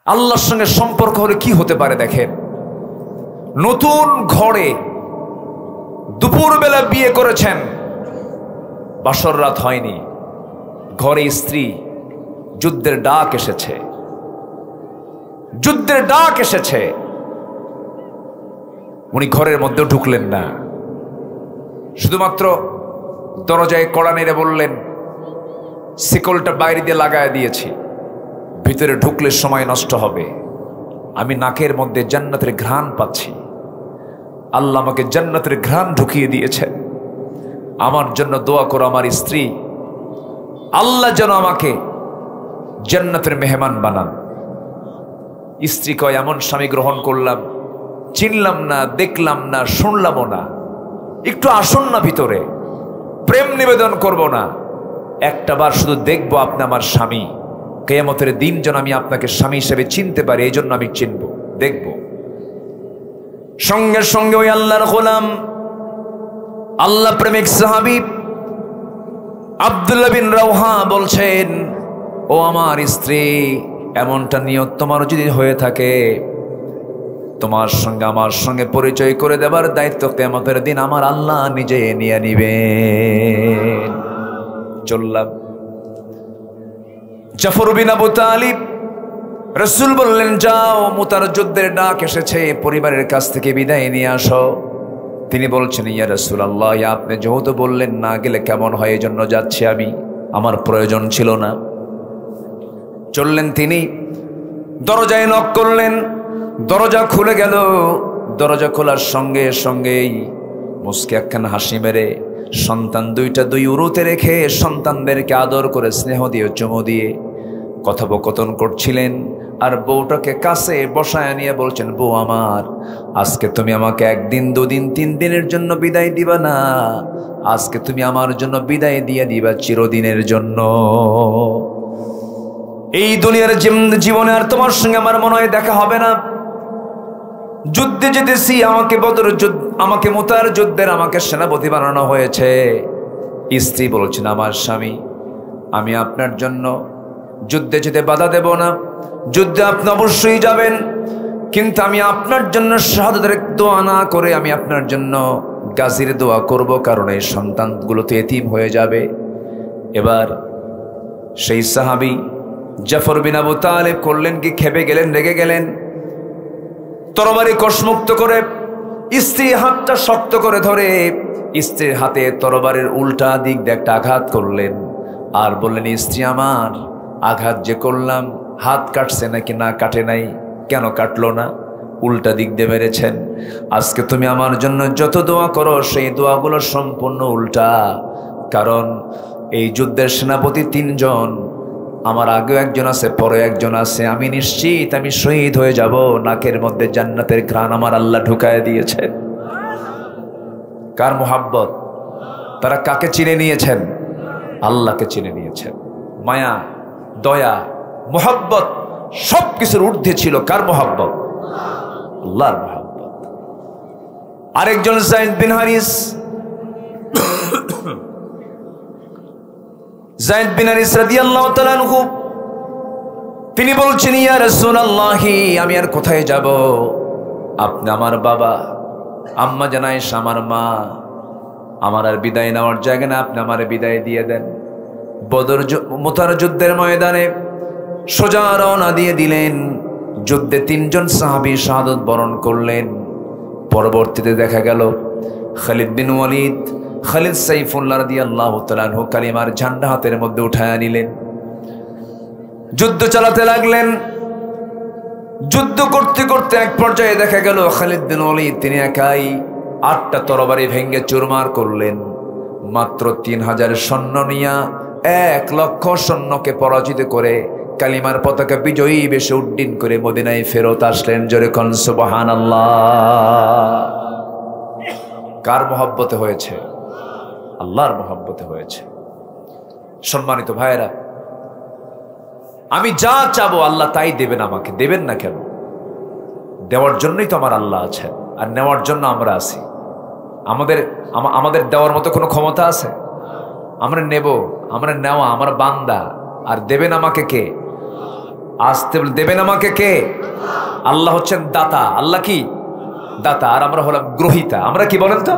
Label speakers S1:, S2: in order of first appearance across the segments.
S1: আল্লাহর সঙ্গে সম্পর্ক হলে কি হতে পারে দেখেন। নতুন ঘরে দুপুরবেলা বিয়ে করেছেন, বাসর রাত হয়নি, ঘরে স্ত্রী, যুদ্ধের ডাক এসেছে, যুদ্ধের ডাক এসেছে, উনি ঘরের মধ্যে ঢুকলেন না, শুধুমাত্র দরজায় কড়া নেড়ে বললেন, শিকলটা বাইরে দিয়ে লাগায় দিয়েছি, ভিতরে ঢুকলে সময় নষ্ট হবে, আমি নাকের মধ্যে জান্নাতের ঘ্রাণ পাচ্ছি, আল্লাহ আমাকে জান্নাতের ঘ্রাণ ঢুকিয়ে দিয়েছেন, আমার জন্য দোয়া করো আমার স্ত্রী, আল্লাহ যেন আমাকে জান্নাতের মেহমান বানান। স্ত্রী কয়, এমন স্বামী গ্রহণ করলাম, চিনলাম না, দেখলাম না, শুনলামও না, একটু আসুন না ভিতরে, প্রেম নিবেদন করব না, একটা বার শুধু দেখবো আপনি আমার স্বামী, কিয়ামতের দিন যেন আমি আপনাকে স্বামী হিসেবে চিনতে পারি, এই জন্য আমি চিনব, দেখব। সঙ্গে সঙ্গে ওই আল্লাহর গোলাম, আল্লাহ প্রেমিক সাহাবী আব্দুল্লাহ বিন রাওহা বলছেন, ও আমার স্ত্রী, এমনটা নিয়ত তোমার যদি হয়ে থাকে, তোমার সঙ্গে আমার সঙ্গে পরিচয় করে দেবার দায়িত্ব কিয়ামতের দিন আমার আল্লাহ নিজে নিয়ে নিবেন। চললাম। জাফর বিন আবু তালিব, রাসূল বললেন, যাও, মুতার যুদ্ধের ডাক এসেছে, পরিবারের কাছ থেকে বিদায় নিয়ে আসো। তিনি বলছেন, ইয়া রাসূলুল্লাহ, আপনি যেহেতু বললেন না গেলে কেমন হয়, এই জন্য যাচ্ছি আমি, আমার প্রয়োজন ছিল না। চললেন তিনি, দরজায় নক করলেন, দরজা খুলে গেল। দরজা খোলার সঙ্গে সঙ্গেই মুস্কি একখানা হাসি মেরে সন্তান দুইটা দুই উরুতে রেখে সন্তানদেরকে আদর করে স্নেহ দিয়ে চুমু দিয়ে কথোপকথন করছিলেন। আর বউটাকে কাছে বসায় নিয়ে বলছেন, বউ আমার, আজকে তুমি আমাকে একদিন, দুদিন, 3 দিনের জন্য বিদায় দিবা না, আজকে তুমি আমার জন্য বিদায় দিয়ে দিবা চিরদিনের জন্য। এই দুনিয়ার জীবনে আর তোমার সঙ্গে আমার মনে হয় দেখা হবে না। যুদ্ধে যেতেছি, আমাকে মুতার যুদ্ধের আমাকে সেনাপতি বানানো হয়েছে। স্ত্রী বলছেন, আমার স্বামী, আমি আপনার জন্য যুদ্ধে যেতে বাধা দেব না, যুদ্ধে আপনি অবশ্যই যাবেন, কিন্তু আমি আপনার জন্য শাহাদাতের দোয়া না করে আমি আপনার জন্য গাজীর দোয়া করব, কারণ এই সন্তানগুলো তো এতিম হয়ে যাবে। এবার সেই সাহাবী জাফর বিন আবু তালিব করলেন কি, খেপে গেলেন, রেগে গেলেন, তরবারি কসমুক্ত করে স্ত্রীর হাতটা শক্ত করে ধরে স্ত্রীর হাতে তরবারির উল্টা দিক দিয়ে একটা আঘাত করলেন। আর বললেন, স্ত্রী আমার, আঘাত যে করলাম, হাত কাটছে নাকি না কাটে নাই, কেন কাটলো না, উল্টা দিক দিয়ে মেরেছেন। আজকে তুমি আমার জন্য যত দোয়া করো সেই দোয়াগুলো সম্পূর্ণ উল্টা, কারণ এই যুদ্ধের সেনাপতি 3 জন, আমার আগেও একজন আছে, পরে একজন আছে, আমি নিশ্চিত আমি শহীদ হয়ে যাব, নাকের মধ্যে জান্নাতের ঘ্রাণ আমার আল্লাহ ঢুকায় দিয়েছে। কার মোহাব্বত, তারা কাকে চিনে নিয়েছেন? আল্লাহকে চিনে নিয়েছেন। মায়া, দয়া, মোহাব্বত সবকিছুর ঊর্ধ্বে ছিল কার মোহাব্বত? আল্লাহর মোহাব্বত। আরেকজন যায়েদ বিন হারিস, যায়েদ বিন হারিস রাদিয়াল্লাহু তাআলা আনহু, তিনি বলছেন, ইয়া রাসূলুল্লাহ, আমি আর কোথায় যাব, আপনি আমার বাবা, আম্মা জান আয়েশা আমার মা, আমার আর বিদায় নেওয়ার জায়গা না, আপনি আমার বিদায় দিয়ে দেন। মুতার যুদ্ধের ময়দানে সোজা রওনা দিয়ে দিলেন। যুদ্ধে 3 জন সাহাবী শাহাদাত বরণ করলেন। পরবর্তীতে দেখা গেল খালিদ বিন ওয়ালিদ, খালিদ সাইফুল্লাহ রাদিয়াল্লাহু তাআলা আনহু কালিমার ঝান্ডা হাতের মধ্যে উঠায় নিলেন, যুদ্ধ চালাতে লাগলেন। যুদ্ধ করতে করতে এক পর্যায়ে দেখা গেল খালিদ বিন ওয়ালিদ তিনি একাই 8টা তরবারি ভেঙে চুরমার করলেন। মাত্র 3000 সৈন্য নিয়া 1 লক্ষ সৈন্যকে পরাজিত করে কালিমার পতাকা বিজয়ী বেশে উড্ডীন করে মদিনায় ফেরত আসলেন। জোরে কোন সুবহানাল্লাহ। কার মহব্বতে হয়েছে? আল্লাহর মহব্বতে হয়েছে। সম্মানিত ভাইয়েরা, আমি যা চাবো আল্লাহ তাই দেবেন আমাকে, দেবেন না কেন? দেওয়ার জন্যই তো আমার আল্লাহ আছেন, আর নেওয়ার জন্য আমরা আছি। আমাদের দেওয়ার মতো কোনো ক্ষমতা আছে? আমরা নেব, আমরা নেওয়া, আমার বান্দা, আর দেবেন আমাকে কে? আসতে দেবেন আমাকে কে? আল্লাহ হচ্ছেন দাতা। আল্লাহ কি দাতা, আর আমরা হলাম গ্রহিতা। আমরা কি বলেন তো?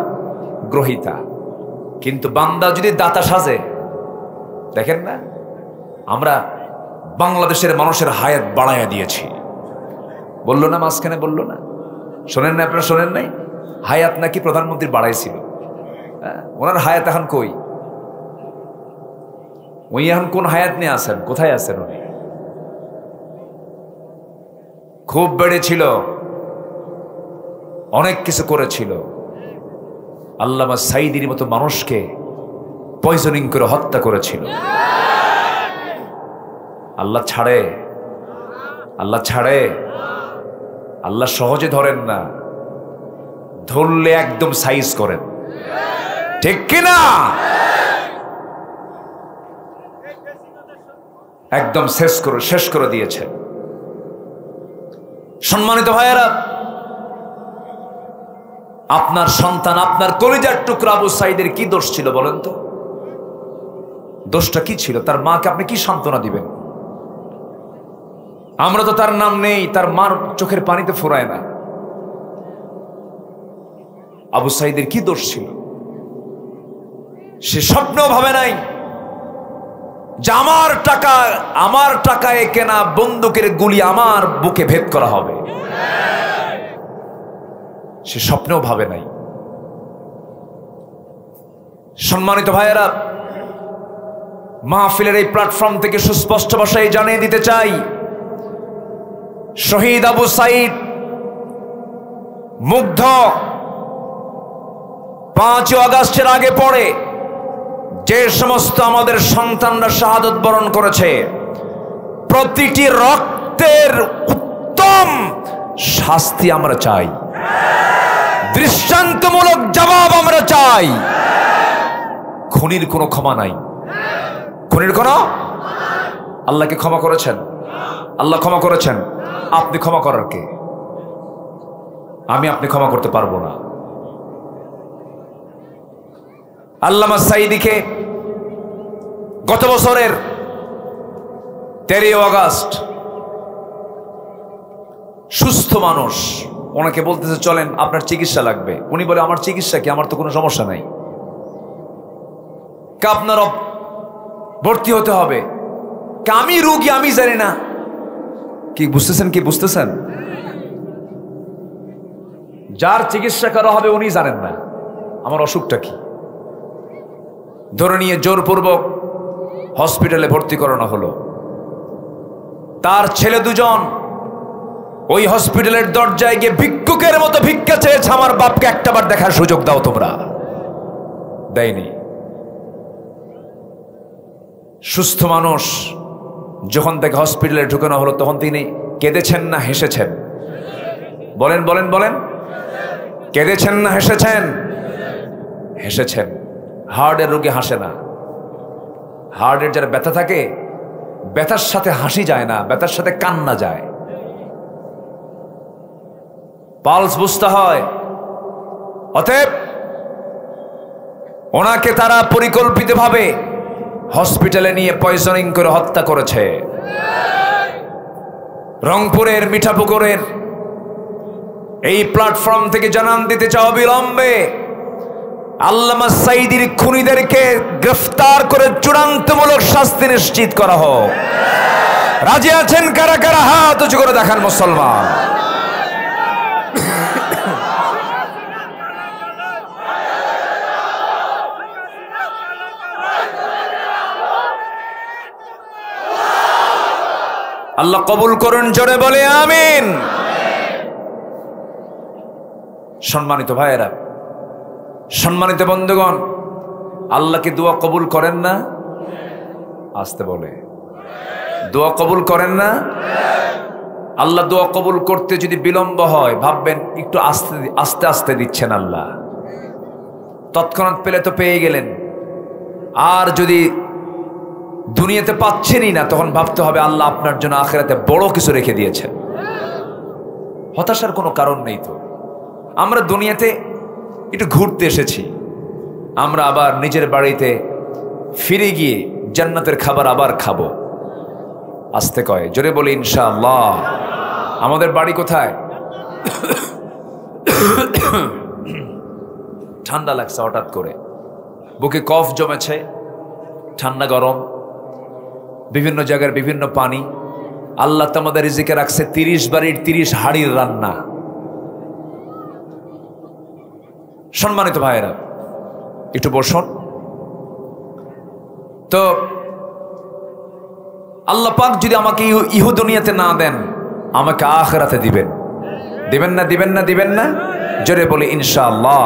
S1: গ্রহিতা। কিন্তু বান্দা যদি দাতা সাজে, দেখেন না, আমরা বাংলাদেশের মানুষের হায়াত বাড়াইয়া দিয়েছি। বললো না মাঝখানে, বললো না? শোনেন না আপনারা? শোনেন নাই? হায়াত নাকি প্রধানমন্ত্রী বাড়াইছিল। ওনার হায়াত এখন কই? উনি এখন কোন হায়াত নিয়ে আছেন? কোথায় আছেন উনি? খুব বেড়েছিল, অনেক কিছু করেছিল। আল্লামা সাইদির মতো মানুষকে পয়জনিং করে হত্যা করেছিল। আল্লাহ ছাড়ে? আল্লাহ ছাড়ে? আল্লাহ সহজে ধরেন না, ধরলে একদম সাইজ করেন, ঠিক কিনা? একদম শেষ করে দিয়েছে। সম্মানিত ভাইয়েরা, আপনার সন্তান, আপনার কলিজার টুকরা আবু সাইদের কি দোষ ছিল বলেন তো? দোষটা কি ছিল? তার মাকে আপনি কি সান্ত্বনা দিবেন? আমরা তো তার নাম নেই, তার মার চোখের পানিতে ফোরায় না। আবু সাইদের কি দোষ ছিল? সে স্বপ্নেও ভাবে নাই যে আমার টাকায় কেনা বন্দুকের গুলি আমার বুকে ভেদ করা হবে। সে স্বপ্নেও ভাবে নাই। সম্মানিত ভাইয়েরা, মাহফিলের এই প্ল্যাটফর্ম থেকে সুস্পষ্ট ভাষায় জানিয়ে দিতে চাই, শহীদ আবু সাইদ মুগ্ধ 5 আগস্টের আগে পরে যে সমস্ত আমাদের সন্তানরা শাহাদত বরণ করেছে, প্রতিটি রক্তের উত্তম শাস্তি আমরা চাই, দৃষ্টান্তমূলক জবাব আমরা চাই। খুনির কোনো ক্ষমা নাই, খুনির কোনো। আল্লাহকে ক্ষমা করেছেন? আল্লাহ ক্ষমা করেছেন? আপনি ক্ষমা করার কে? আপনি ক্ষমা করতে পারবো না। আল্লামা সাইদিকে গত বছরের 13 আগস্ট, সুস্থ মানুষ, ওনাকে বলতেছে চলেন আপনার চিকিৎসা লাগবে। উনি বলে আমার চিকিৎসা কি? আমার তো কোনো সমস্যা নাই। আপনার ভর্তি হতে হবে। আমি রোগী, আমি জানি না। কি বুঝতেছেন? কি বুঝতেছেন? যার চিকিৎসা করা হবে উনি জানেন না আমার অসুখটা কি। ধরে নিয়ে জোরপূর্বক হসপিটালে ভর্তি করানো হলো। তার ছেলে 2জন ওই হসপিটালের দরজায় গিয়ে ভিক্ষুকের মতো ভিক্ষা চেয়েছে, আমার বাপকে একটাবার দেখার সুযোগ দাও তোমরা। দেয়নি। সুস্থ মানুষ যখন তাকে হসপিটালে ঢুকানো হলো, তখন তিনি কেঁদেছেন না হেসেছেন? বলেন বলেন বলেন, কেঁদেছেন না হেসেছেন? হেসেছেন। হার্টের রোগী হাসে না। হার্টের যারা ব্যথা থাকে, ব্যথার সাথে হাসি যায় না, ব্যথার সাথে কান্না যায়। পালস বুঝতে হয়। অতএব ওনাকে তারা পরিকল্পিতভাবে হসপিটালে নিয়ে পয়জনিং করে হত্যা করেছে। রংপুরের মিঠাপুকুরের এই প্ল্যাটফর্ম থেকে জানান দিতে চাও, অবিলম্বে আল্লামা সাইদির খুনিদেরকে গ্রেফতার করে চূড়ান্তমূলক শাস্তি নিশ্চিত করা হোক। রাজি আছেন কারা কারা? হাত উঁচু করে দেখান মুসলমান। আল্লাহ কবুল করুন, জোরে বলে আমিন। সম্মানিত ভাইয়েরা, সম্মানিত বন্ধুগণ, আল্লাহ কি দোয়া কবুল করেন না? আসতে বলে, দোয়া কবুল করেন না? আল্লাহ দোয়া কবুল করতে যদি বিলম্ব হয়, ভাববেন একটু আস্তে আস্তে আস্তে দিচ্ছেন আল্লাহ। তৎক্ষণাৎ পেলে তো পেয়ে গেলেন, আর যদি দুনিয়াতে পাচ্ছেনই না, তখন ভাবতে হবে আল্লাহ আপনার জন্য আখিরাতে বড় কিছু রেখে দিয়েছেন। হতাশার কোনো কারণ নেই। তো আমরা দুনিয়াতে একটু ঘুরতে এসেছি, আমরা আবার নিজের বাড়িতে ফিরে গিয়ে জান্নাতের খাবার আবার খাবো। আস্তে কয়, জোরে বলি ইনশাআল্লাহ। আমাদের বাড়ি কোথায়? ঠান্ডা লাগছে হঠাৎ করে, বুকে কফ জমেছে, ঠান্ডা গরম, বিভিন্ন জায়গার বিভিন্ন পানি। আল্লাহ তো আমাদের রিজিকে রাখছে 30 বাড়ির 30 হাড়ির রান্না। সম্মানিত ভাইয়েরা, একটু বসুন। তো আল্লাহ পাক যদি আমাকে ইহু দুনিয়াতে না দেন, আমাকে আখিরাতে দিবেন। দিবেন না? দিবেন না? দিবেন না? জোরে বলি ইনশাআল্লাহ।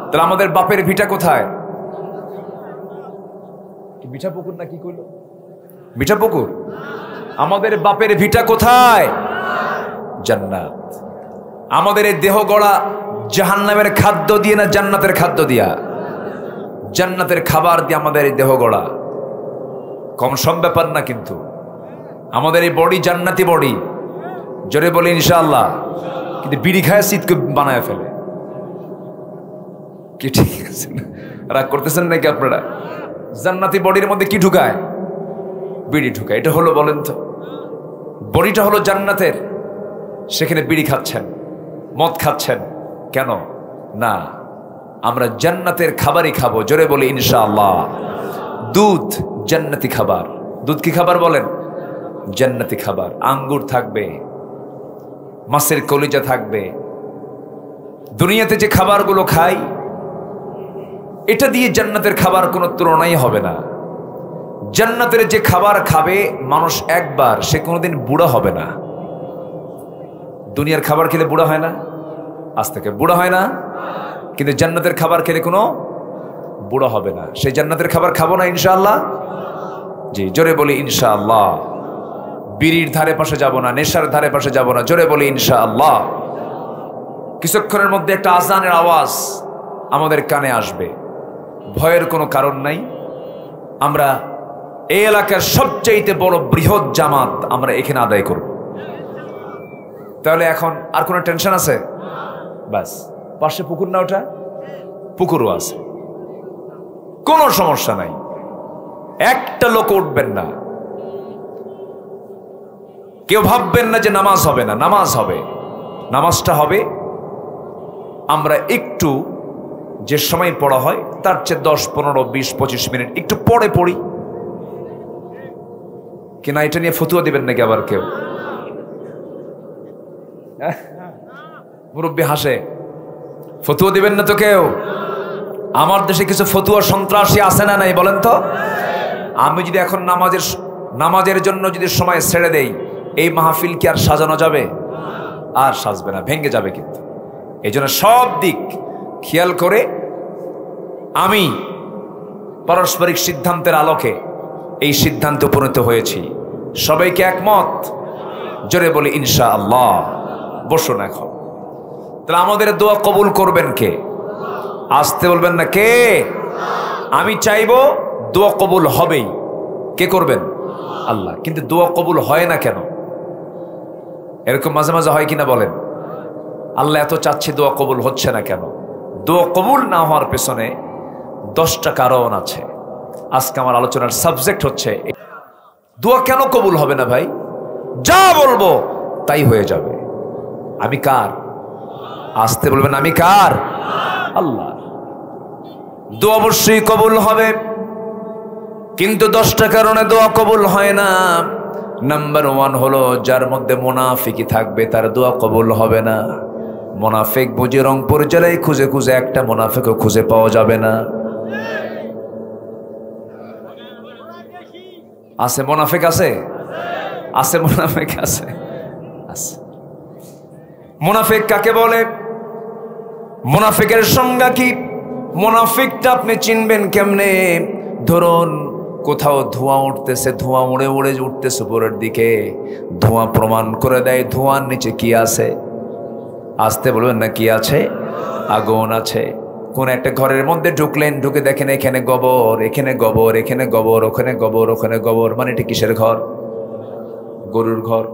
S1: তাহলে আমাদের বাপের ভিটা কোথায়? ভিটা পুকুর না কি কইলো? ভিটা পুকুর। আমাদের বাপের ভিটা কোথায়? জান্নাত। আমাদের এই দেহ গড়া জাহান্নামের খাদ্য দিয়ে না জান্নাতের খাদ্য দিয়া? জান্নাতের খাবার দিয়ে আমাদের এই দেহ গড়া। কম সম ব্যাপার না কিন্তু। আমাদের এই বডি জান্নাতি বডি, জোরে বলি ইনশাআল্লাহ। কিন্তু বিড়ি খায় শীতকে বানায় ফেলে। কি ঠিক আছে? রাগ করতেছেন নাকি আপনারা? জান্নাতি বডির মধ্যে কি ঢুকায়? বিড়ি ঢুকায়। এটা হলো, বলেন তো, বডিটা হলো জান্নাতের, সেখানে বিড়ি খাচ্ছেন, মদ খাচ্ছেন কেন? না, আমরা জান্নাতের খাবারই খাবো। জোরে বলি ইনশাআল্লাহ। দুধ জান্নাতি খাবার। দুধ কি খাবার বলেন? জান্নাতি খাবার। আঙ্গুর থাকবে, মাছের কলিজা থাকবে। দুনিয়াতে যে খাবারগুলো খাই, এটা দিয়ে জান্নাতের খাবার কোনো তুলনাই হবে না। জান্নাতের যে খাবার খাবে মানুষ একবার, সে কোনোদিন বুড়া হবে না। দুনিয়ার খাবার খেলে বুড়া হয় না, আজ থেকে বুড়া হয় না, কিন্তু জান্নাতের খাবার খেলে কোনো বুড়া হবে না। সেই জান্নাতের খাবার খাবো না ইনশাআল্লাহ? জি, জোরে বলি ইনশাআল্লাহ। বিড়ির ধারে পাশে যাব না, নেশার ধারে পাশে যাব না, জোরে বলি ইনশাআল্লাহ। কিছুক্ষণের মধ্যে একটা আজানের আওয়াজ আমাদের কানে আসবে, ভয়ের কোনো কারণ নাই। আমরা এই এলাকার সবচাইতে বড় বৃহৎ জামাত আমরা এখানে আদায় করব। তাহলে এখন আর কোনো টেনশন আছে? বাস, পাশে পুকুর না, ওটা পুকুরও আছে, কোনো সমস্যা নাই। একটা লোক উঠবেন না, কেউ ভাববেন না যে নামাজ হবে না। নামাজ হবে, নামাজটা হবে। আমরা একটু যে সময় পড়া হয় তার চেয়ে 10, 15, 20, 25 মিনিট একটু পরে পড়ি কিনা। এটা নিয়ে ফতুয়া দিবেন নাকি আবার কেউ? মুরব্বী হাসে, ফতুয়া দিবেন না তো কেউ? আমার দেশে কিছু ফতুয়া সন্ত্রাসী আছে না নাই বলেন তো? আমি যদি এখন নামাজের জন্য যদি সময় ছেড়ে দেই, এই মাহফিল কি আর সাজানো যাবে? আর সাজবে না, ভেঙে যাবে। কিন্তু এই জন্য সব দিক খেয়াল করে আমি পারস্পরিক সিদ্ধান্তের আলোকে এই সিদ্ধান্তে উপনীত হয়েছি। সবাইকে একমত? জোরে বলি ইনশাআল্লাহ। বসুন এখন। তাহলে আমাদের দোয়া কবুল করবেন কে? আসতে বলবেন না কে? আমি চাইবো দোয়া কবুল হবেই। কে করবেন? আল্লাহ। কিন্তু দোয়া কবুল হয় না কেন? এরকম মাঝে মাঝে হয় কিনা বলেন? আল্লাহ এত চাচ্ছি, দোয়া কবুল হচ্ছে না কেন? দোয়া কবুল না হওয়ার পেছনে 10টা কারণ আছে। আজকে আমার আলোচনার সাবজেক্ট হচ্ছে দোয়া কেন কবুল হবে না ভাই? যা বলবো তাই হয়ে যাবে। আমি কার? আসতে বলবেন, আমি কার? আল্লাহ। দোয়া অবশ্যই কবুল হবে, কিন্তু 10টা কারণে দোয়া কবুল হয় না। নাম্বার 1 হলো, যার মধ্যে মুনাফিকি থাকবে তার দোয়া কবুল হবে না। মুনাফিক বুঝি রংপুর জেলায় খুঁজে খুঁজে একটা মুনাফিকও খুঁজে পাওয়া যাবে না। আছে মুনাফিক? আছে, আছে মুনাফিক, আছে, আছে। মুনাফিক কাকে বলে? মুনাফিকের সংজ্ঞা কি? মুনাফিকটা আপনি চিনবেন কেমনে? ধরুন কোথাও ধোঁয়া উঠতেছে, ধোঁয়া উড়ে উড়ে উঠতেছে উপরের দিকে, ধোঁয়া প্রমাণ করে দেয় ধোঁয়ার নিচে কি আছে। আসতে বলবেন না কি আছে? আগুন আছে। কোন একটা ঘরের মধ্যে ঢুকলেন, ঢুকে দেখেন এখানে গোবর, এখানে গোবর, এখানে গোবর, ওখানে গোবর, ওখানে গোবর। মানে এটা কিসের ঘর? গরুর ঘর।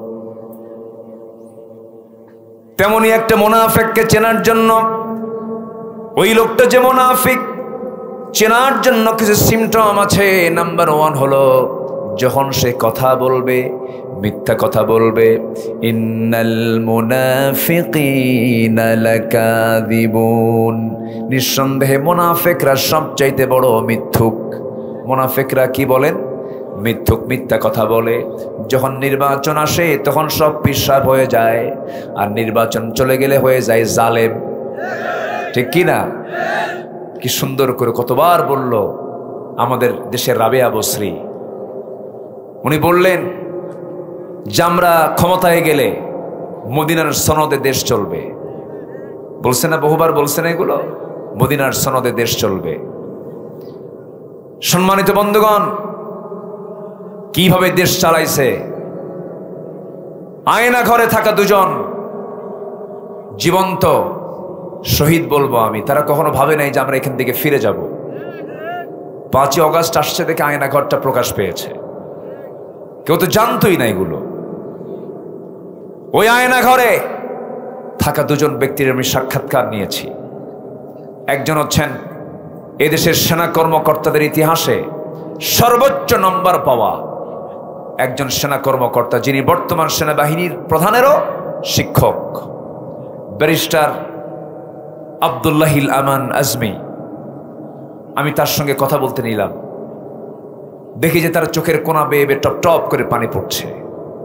S1: তেমনি একটা মুনাফিককে চেনার জন্য, ওই লোকটা যে মুনাফিক চেনার জন্য কিছু সিমটম আছে। নাম্বার 1 হলো যখন সে কথা বলবে, মিথ্যা কথা বলবে। ইন্নাল মুনাফিকিনা লাকাযিবুন, নিঃসন্দেহে মুনাফিকরা সবচাইতে বড় মিথ্যুক। মুনাফিকরা কি বলেন? মিথ্যুক, মিথ্যা কথা বলে। যখন নির্বাচন আসে তখন সব পিসাব হয়ে যায়, আর নির্বাচন চলে গেলে হয়ে যায় জালেম। ঠিক কি না? কি সুন্দর করে কতবার বলল আমাদের দেশের রাবেয়া বসরি। উনি বললেন যে আমরা ক্ষমতায় গেলে মদিনার সনদে দেশ চলবে। বলছে না, বহুবার বলছেন এগুলো, মদিনার সনদে দেশ চলবে। সম্মানিত বন্ধুগণ, কিভাবে দেশ চালাইছে? আয়না ঘরে থাকা দুজন জীবন্ত শহীদ বলবো আমি, তারা কখনো ভাবে নাই যে আমরা এখান থেকে ফিরে যাব। 5ই অগাস্ট আসছে দেখে আয়না ঘরটা প্রকাশ পেয়েছে, কেউ তো জানতোই না এগুলো। ওই আয়না ঘরে থাকা দুজন ব্যক্তির আমি সাক্ষাৎকার নিয়েছি। একজন হচ্ছেন এদেশের সেনা কর্মকর্তাদের ইতিহাসে সর্বোচ্চ নম্বর পাওয়া একজন সেনা কর্মকর্তা, যিনি বর্তমান সেনাবাহিনীর প্রধানেরও শিক্ষক, ব্যারিস্টার আব্দুল্লাহিল আমান আজমি। আমি তার সঙ্গে কথা বলতে নিলাম, দেখি যে তার চোখের কোনা বেয়ে বেয়ে টপ টপ করে পানি পড়ছে,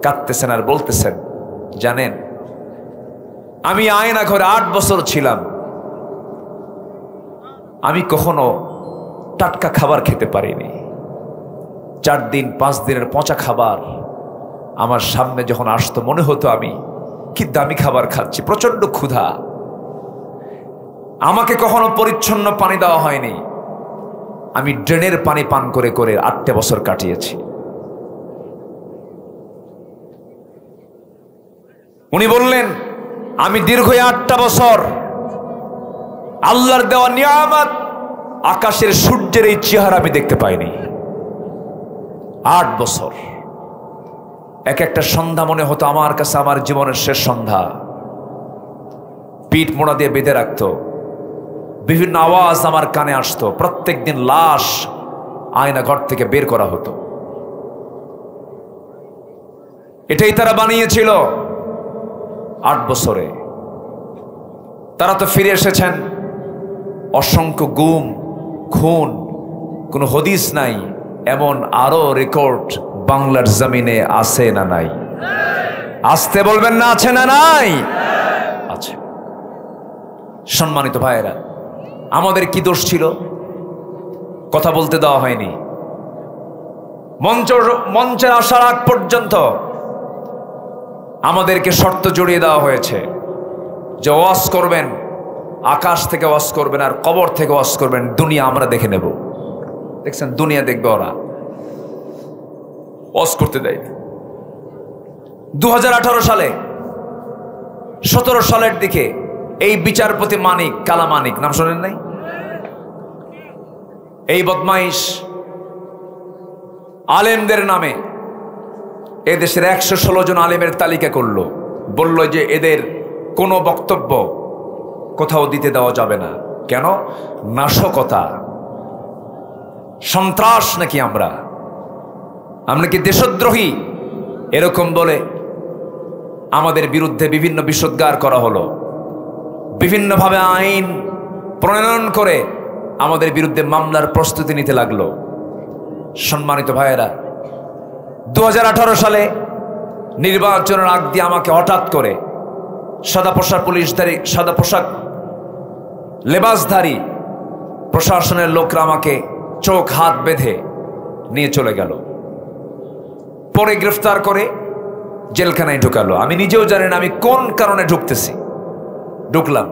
S1: কাঁদতেছেন আর বলতেছেন, জানেন আমি আয়না ঘরে 8 বছর ছিলাম, আমি কখনো টাটকা খাবার খেতে পারিনি। 4 দিন 5 দিনের পচা খাবার আমার সামনে যখন আসতো মনে হতো আমি কি দামি খাবার খাচ্ছি, প্রচন্ড ক্ষুধা। আমাকে কখনো পরিচ্ছন্ন পানি দেওয়া হয়নি, আমি ড্রেনের পানি পান করে করে 8 বছর কাটিয়েছি। উনি বললেন আমি দীর্ঘ 8টা বছর আল্লাহর দেওয়া নিয়ামত আকাশের সূর্যের এই চেহারা আমি দেখতে পাইনি। 8 বছর এক একটা সন্ধ্যা মনে হতো আমার কাছে আমার জীবনের শেষ সন্ধ্যা। পিঠ মোড়া দিয়ে বেঁধে রাখতো, বিভিন্ন আওয়াজ আমার কানে আসতো, প্রত্যেকদিন লাশ আয়না ঘর থেকে বের করা হতো। এটাই তারা বানিয়েছিল 8 বছরে। তারা তো ফিরে এসেছেন, অসংখ্য গুম খুন, কোনো হদিস নাই এমন আরো রেকর্ড বাংলার জমিনে আছে না নাই? আসতে বলবেন না, আছে না নাই? আছে। সম্মানিত ভাইয়েরা, আমাদের কি দোষ ছিল? কথা বলতে দেওয়া হয়নি। মঞ্চে আসার আগ পর্যন্ত আমাদেরকে শর্ত জড়িয়ে দেওয়া হয়েছে যে ওয়াজ করবেন, আকাশ থেকে ওয়াজ করবেন আর কবর থেকে ওয়াজ করবেন, দুনিয়া আমরা দেখে নেব। দেখছেন, দুনিয়া দেখবে, ওরা ওয়াজ করতে দেয়। 2018 সালে 17 সালের দিকে এই বিচারপতি মানিক, কালা মানিক, নাম শোনেন নাই? এই বদমাইশ আলেমদের নামে এদেশের 116 জন আলেমের তালিকা করলো, বলল যে এদের কোনো বক্তব্য কোথাও দিতে দেওয়া যাবে না। কেন? নাশকতা, সন্ত্রাস নাকি আমরা কি দেশদ্রোহী? এরকম বলে আমাদের বিরুদ্ধে বিভিন্ন বিষোদ্গার করা হলো, বিভিন্নভাবে আইন প্রণয়ন করে আমাদের বিরুদ্ধে মামলার প্রস্তুতি নিতে লাগলো। সম্মানিত ভাইয়েরা, 2018 সালে নির্বাচনের আগ দিয়ে আমাকে হঠাৎ করে সাদা পোশাক লেবাসধারী প্রশাসনের লোকরা আমাকে চোখ হাত বেঁধে নিয়ে চলে গেল, পরে গ্রেফতার করে জেলখানায় ঢুকালো। আমি নিজেও জানি না আমি কোন কারণে ঢুকলাম।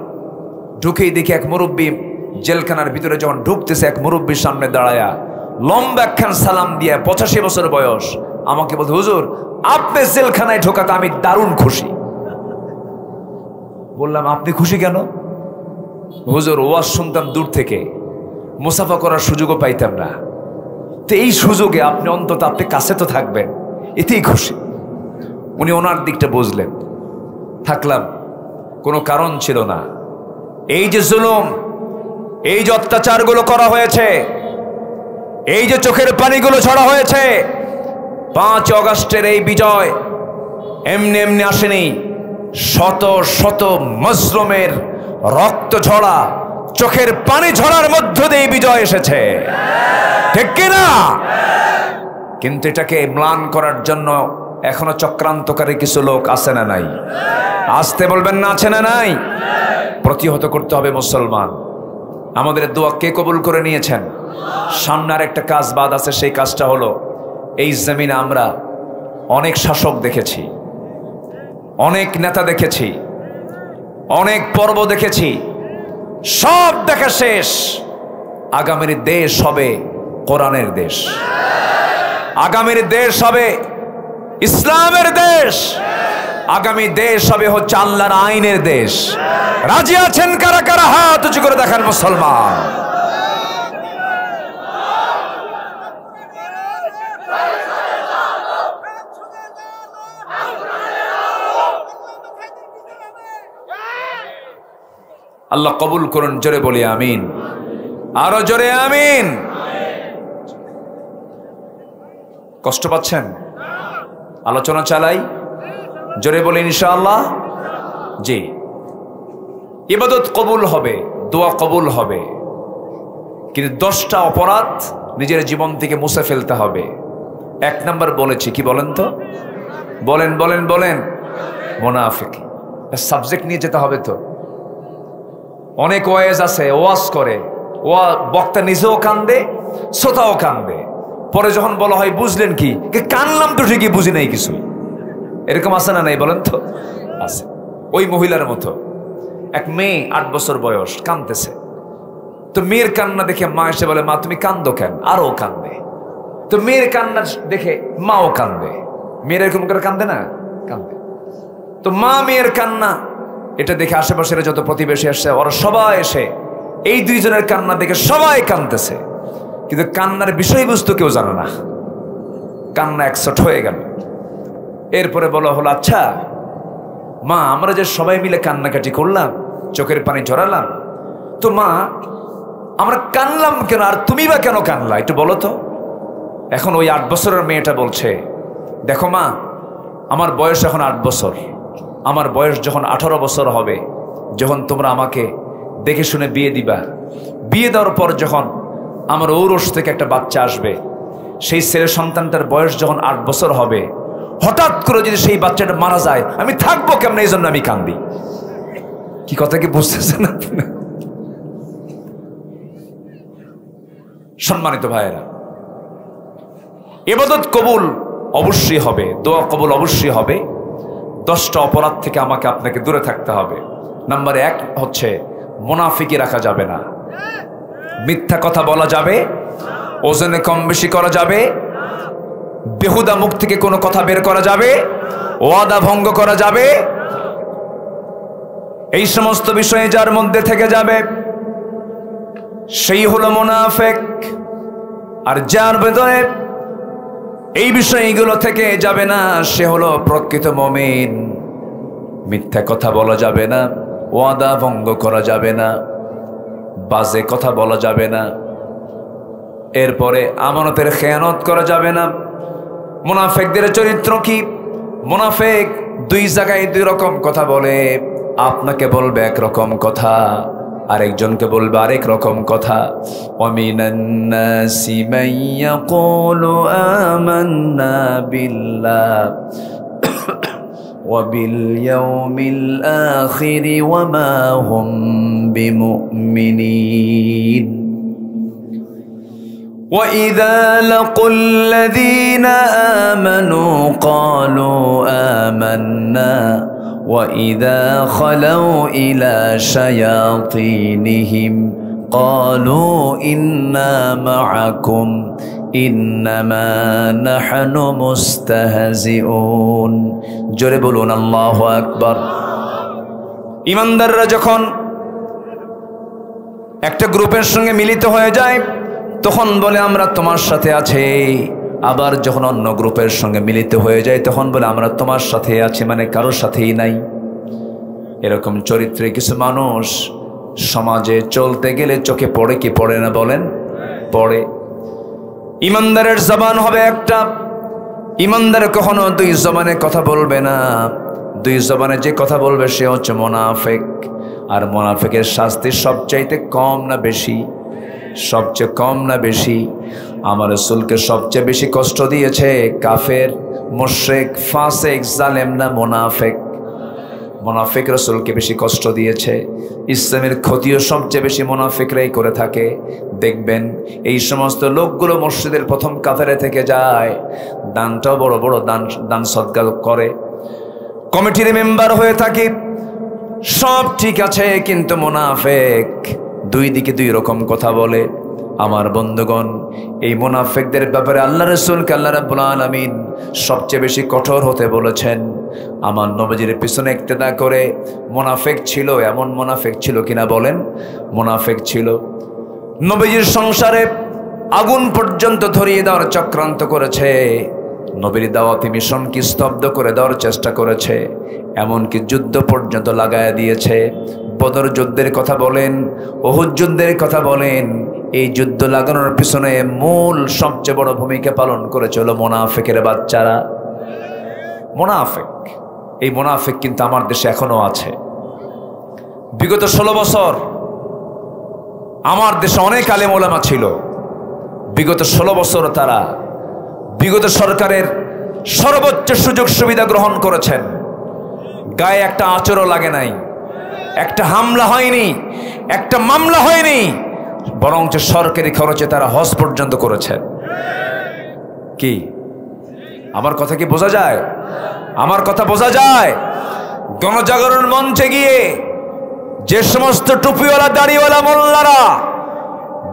S1: ঢুকেই দেখি এক মুরব্বী জেলখানার ভিতরে যখন ঢুকতেছে, এক মুরব্বীর সামনে দাঁড়ায়া লম্বা একখান সালাম দিয়ে, 85 বছর বয়স, আমাকে বলতে, হুজুর আপনি জেলখানায় ঢোকাতে আমি দারুণ খুশি। বললাম আপনি খুশি কেন? হুজুর ওয়াজ শুনতাম দূর থেকে, মুসাফা করার সুযোগও পাইতাম না, তো এই সুযোগে আপনি অন্তত আপনি কাছে তো থাকবেন, এতেই খুশি। উনি ওনার দিকটা বুঝলেন। থাকলাম, কোনো কারণ ছিল না। এই যে জুলুম, এই যে অত্যাচারগুলো করা হয়েছে, এই যে চোখের পানিগুলো ছড়া হয়েছে, 5 অগস্টের এই বিজয় এমনি এমনি আসেনি। শত শত মজলুমের রক্ত ঝরা, চোখের পানি ঝরার মধ্য দিয়ে বিজয় এসেছে, ঠিক কিনা? কিন্তু এটাকে ম্লান করার জন্য এখনো চক্রান্তকারী কিছু লোক আছে না নাই? আসতে বলবেন না, আছে না নাই? প্রতিহত করতে হবে মুসলমান। আমাদের দোয়া কে কবুল করে নিয়েছেন? সামনে আর একটা কাজ বাদ আছে, সেই কাজটা হলো এই জমিনে আমরা অনেক শাসক দেখেছি, অনেক নেতা দেখেছি, অনেক পর্ব দেখেছি, সব দেখা শেষ। আগামীর দেশ হবে কোরআনের দেশ, আগামীর দেশ হবে ইসলামের দেশ, আগামী দেশ হবে হচ্ছে আল্লাহর আইনের দেশ। রাজি আছেন কারা কারা? হাত উঁচু করে দেখান মুসলমান। আল্লাহ কবুল করুন, জোরে বলি আমিন, আরো জোরে আমিন। কষ্ট পাচ্ছেন? আলোচনা চালাই, জোরে বলি ইনশাআল্লাহ। জি, ইবাদত কবুল হবে, দোয়া কবুল হবে, কিন্তু 10টা অপরাধ নিজের জীবন থেকে মুছে ফেলতে হবে। 1 নাম্বার বলেছি, কি বলেন তো? বলেন বলেন বলেন। মুনাফিকি। সাবজেক্ট নিয়ে যেতে হবে তো। অনেক ওয়াজ আছে, ওয়াজ করে, বক্তা নিজেও কান্দে, শ্রোতাও কান্দে, পরে যখন বলা হয় বুঝলেন কি, কানলাম তো ঠিকই, বুঝি নাই কিছু। এরকম আছে না নাই বলেন তো? আছে। ওই মহিলার মতো এক মেয়ে 8 বছর বয়স কাঁদতেছে, তো মেয়ের কান্না দেখে মা এসে বলে, মা তুমি কান্দো কেন? আরও কান্দে। তো মেয়ের কান্না দেখে মাও কান্দে। মেয়ের এরকম করে কান্দে না? কান্দে। তো মা মেয়ের কান্না এটা দেখে আশেপাশের যত প্রতিবেশী আসছে ওরা সবাই এসে এই 2 জনের কান্না দেখে সবাই কাঁদতেছে, কিন্তু কান্নার বিষয়বস্তু কেউ জানে না। কান্না একসট হয়ে গেল। এরপরে বলা হলো, আচ্ছা মা, আমরা যে সবাই মিলে কান্নাকাটি করলাম, চোখের পানি ঝরালাম, তো মা আমরা কানলাম কেন, আর তুমি বা কেন কানলা, একটু বলো তো। এখন ওই 8 বছরের মেয়েটা বলছে, দেখো মা, আমার বয়স এখন 8 বছর, আমার বয়স যখন 18 বছর হবে, যখন তোমরা আমাকে দেখে শুনে বিয়ে দিবা, বিয়ে দেওয়ার পর যখন আমার ঔরস থেকে একটা বাচ্চা আসবে, সেই ছেলে সন্তানটার বয়স যখন 8 বছর হবে, হঠাৎ করে যদি সেই বাচ্চাটা মারা যায়, আমি থাকবো কেমন, এই জন্য আমি কান্দি। কি কথা কি বুঝতেছেন আপনি? সম্মানিত ভাইয়েরা, ইবাদত কবুল অবশ্যই হবে, দোয়া কবুল অবশ্যই হবে। 10টা অপরাধ থেকে আমাকে আপনাকে দূরে থাকতে হবে। নাম্বার 1 হচ্ছে মুনাফিকি রাখা যাবে না, মিথ্যা কথা বলা যাবে, ওজনে কম বেশি করা যাবে, বেহুদা মুখ থেকে কোনো কথা বের করা যাবে, ওয়াদা ভঙ্গ করা যাবে। এই সমস্ত বিষয়ে যার মধ্যে থেকে যাবে সেই হলো মুনাফিক। আর যার ভেতরে এই বিষয়গুলো থেকে যাবে না, সে হলো প্রকৃত মুমিন। মিথ্যা কথা বলা যাবে না, ওয়াদা ভঙ্গ করা যাবে না, বাজে কথা বলা যাবে না, এরপরে আমানতের খেয়ানত করা যাবে না। মুনাফিকদের চরিত্র কি? মুনাফিক 2 জায়গায় 2 রকম কথা বলে। আপনাকে বলবে একরকম কথা, আরেকজনকে বলবে আরেক রকম কথা। ওয়ামিনান নাসি মান ইয়াকুলু আমান্না বিল্লাহ ওয়া বিল ইয়াউমিল আখির ওয়া মা হুম বিমুমিনিন। وَإِذَا لَقُوا الَّذِينَ آمَنُوا قَالُوا آمَنَّا وَإِذَا خَلَوْا إِلَى شَيَاطِينِهِمْ قَالُوا إِنَّا مَعَكُمْ إِنَّمَا نَحْنُ مُسْتَهْزِئُونَ। জোরে বলুন আল্লাহু আকবার। ঈমানদাররা যখন একটা গ্রুপের সঙ্গে মিলিত হয়ে যায় তখন বলে আমরা তোমার সাথে আছি, আবার যখন অন্য গ্রুপের সঙ্গে মিলিত হয়ে যায় তখন বলে আমরা তোমার সাথে আছি, মানে কারোর সাথেই নাই। এরকম চরিত্রে কিছু মানুষ সমাজে চলতে গেলে চোখে পড়ে কি পড়ে না বলেন? পড়ে। ঈমানদারের জবান হবে একটা, ইমানদার কখনো দুই জবানে কথা বলবে না। দুই জবানে যে কথা বলবে সে হচ্ছে মুনাফিক। আর মুনাফিকের শাস্তি সবচাইতে কম না বেশি? সবচেয়ে কম না বেশি? আমার রাসূলকে সবচেয়ে বেশি কষ্ট দিয়েছে কাফের, মুশরিক, ফাসিক, জালেম না মুনাফিক? মুনাফিক রাসূলকে বেশি কষ্ট দিয়েছে। ইসলামের ক্ষতিও সবচেয়ে বেশি মুনাফিকরাই করে থাকে। দেখবেন এই সমস্ত লোকগুলো মসজিদের প্রথম কাতারে থেকে যায়, দানটাও বড় বড় দান সদকা করে, কমিটির মেম্বার হয়ে থাকে, সব ঠিক আছে, কিন্তু মুনাফিক দুই দিকে দুই রকম কথা বলে। আমার বন্ধুগণ, এই মুনাফিকদের ব্যাপারে আল্লাহ রাসূলকে আল্লাহ রাব্বুল আলামিন সবচেয়ে বেশি কঠোর হতে বলেছেন। আমার নবীজির পিছনে ইক্তেদা করে মুনাফিক ছিল, এমন মুনাফিক ছিল কিনা বলেন? মুনাফিক ছিল। নবীজির সংসারে আগুন পর্যন্ত ধরিয়ে দেওয়ার চক্রান্ত করেছে, নবীর দাওয়াতি মিশনকে স্তব্ধ করে দেওয়ার চেষ্টা করেছে, এমনকি যুদ্ধ পর্যন্ত লাগায়া দিয়েছে। বদর যুদ্ধের কথা বলেন, উহুদ যুদ্ধের কথা বলেন, এই যুদ্ধ লাগানোর পিছনে মূল সবচেয়ে বড় ভূমিকা পালন করেছিল মুনাফিকের বাচ্চারা। মুনাফিক, এই মুনাফিক কিন্তু আমার দেশে এখনো আছে। বিগত 16 বছর আমার দেশে অনেক আলেম ওলামা ছিল। বিগত 16 বছর তারা বিগত সরকারের সর্বোচ্চ সুযোগ সুবিধা গ্রহণ করেছেন। গায়ে একটা আঁচড়ও লাগে নাই, একটা হামলা হয়নি, একটা মামলা হয়নি, বরঞ্চ সরকারি খরচে তারা হজ পর্যন্ত করেছেন। কি আমার কথা কি বোঝা যায়? আমার কথা বোঝা যায়? গণজাগরণ মঞ্চে গিয়ে যে সমস্ত টুপিওয়ালা দাড়িওয়ালা মোল্লারা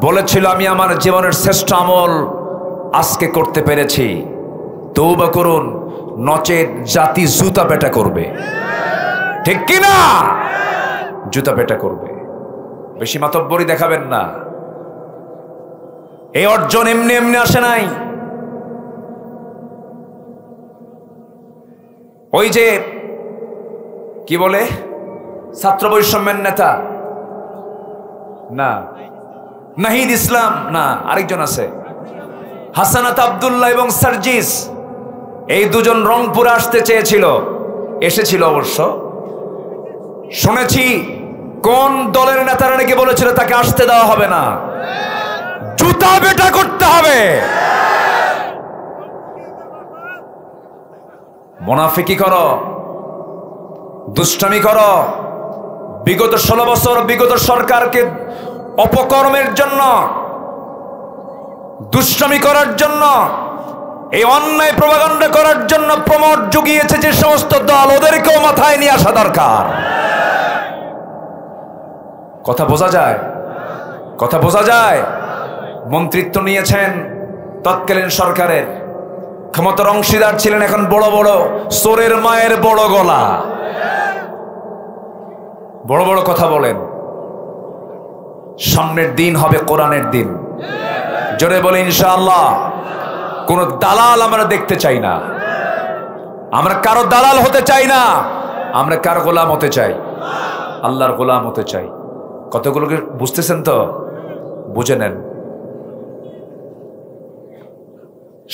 S1: বলেছিল আমি আমার জীবনের শ্রেষ্ঠ আমল আজকে করতে পেরেছি, তওবা করুন, নচেত জাতি জুতা পেটা করবে। ঠিক কিনা? জুতা পেটা করবে। বেশি মাতব্বরি দেখাবেন না। এই অর্জন এমনি এমনি আসে নাই। ওই যে কি বলে ছাত্র বৈষম্যের নেতা না, নাহিদ ইসলাম না, আরেকজন আছে হাসানাত আব্দুল্লাহ এবং সার্জিস, এই দুজন রংপুরে আসতে চেয়েছিল, এসেছিল অবশ্য। শুনেছি কোন দলের নেতারা নাকি বলেছিল তাকে আসতে দেওয়া হবে না, জুতা পেটা করতে হবে। মুনাফিকি করো, দুষ্টামি করো। বিগত 16 বছর বিগত সরকারকে অপকর্মের জন্য, দুষ্টামি করার জন্য, এই অন্যায় প্রপাগান্ডা করার জন্য প্রমোট জুগিয়েছে যে সমস্ত দল, ওদেরকেও মাথায় নিয়ে আসা দরকার। কথা বোঝা যায়? কথা বোঝা যায়? মন্ত্রিত্ব নিয়েছেন তৎকালীন সরকারের, ক্ষমতার অংশীদার ছিলেন, এখন বড় বড় চোরের মায়ের বড় গলা, বড় বড় কথা বলেন। সামনের দিন হবে কোরআনের দিন, জোরে বলে ইনশাআল্লাহ। কোন দালাল আমরা দেখতে চাই না, আমরা কারো দালাল হতে চাই না, আমরা কার গোলাম হতে চাই? আল্লাহর গোলাম হতে চাই। কতগুলোকে বুঝতেছেন তো? বুঝে নেন।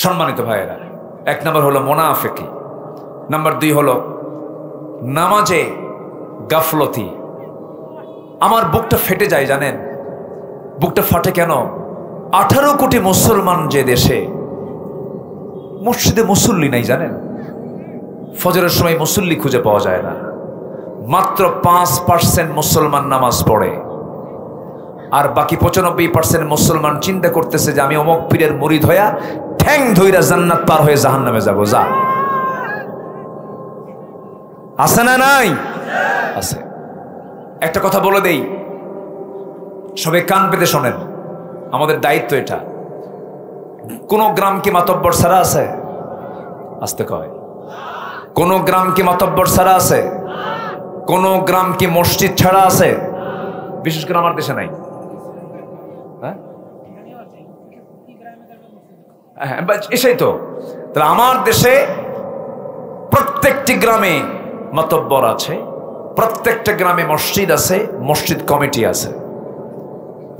S1: সম্মানিত ভাইয়েরা, 1 নম্বর হলো মুনাফিকি, নাম্বার 2 হলো নামাজে গাফলতি। আমার বুকটা ফেটে যায় জানেন? বুকটা ফাটে কেন? 18 কোটি মুসলমান যে দেশে, মসজিদে মুসল্লি নাই জানেন? ফজরের সময় মুসল্লি খুঁজে পাওয়া যায় না। মাত্র 5% মুসলমান নামাজ পড়ে, আর বাকি 95% মুসলমান চিন্তা করতেছে যে আমি অমুক পীরের মুরিদ হইয়া ঠ্যাং ধইরা জান্নাত পার হয়ে জাহান্নামে যাব। যা আছে না নাই? আছে। একটা কথা বলে দেই, সবাই কান পেতে শোনেন, আমাদের দায়িত্ব এটা। কোন গ্রাম কি মাতব্বর ছাড়া আছে? আসতে কয়। কোন গ্রাম কি মাতব্বর ছাড়া আছে? কোন গ্রাম কি মসজিদ ছাড়া আছে? বিশেষ করে আমার দেশে নাই। হ্যাঁ, এসেই তো। তাহলে আমার দেশে প্রত্যেকটি গ্রামে মাতব্বর আছে, প্রত্যেকটা গ্রামে মসজিদ আছে, মসজিদ কমিটি আছে।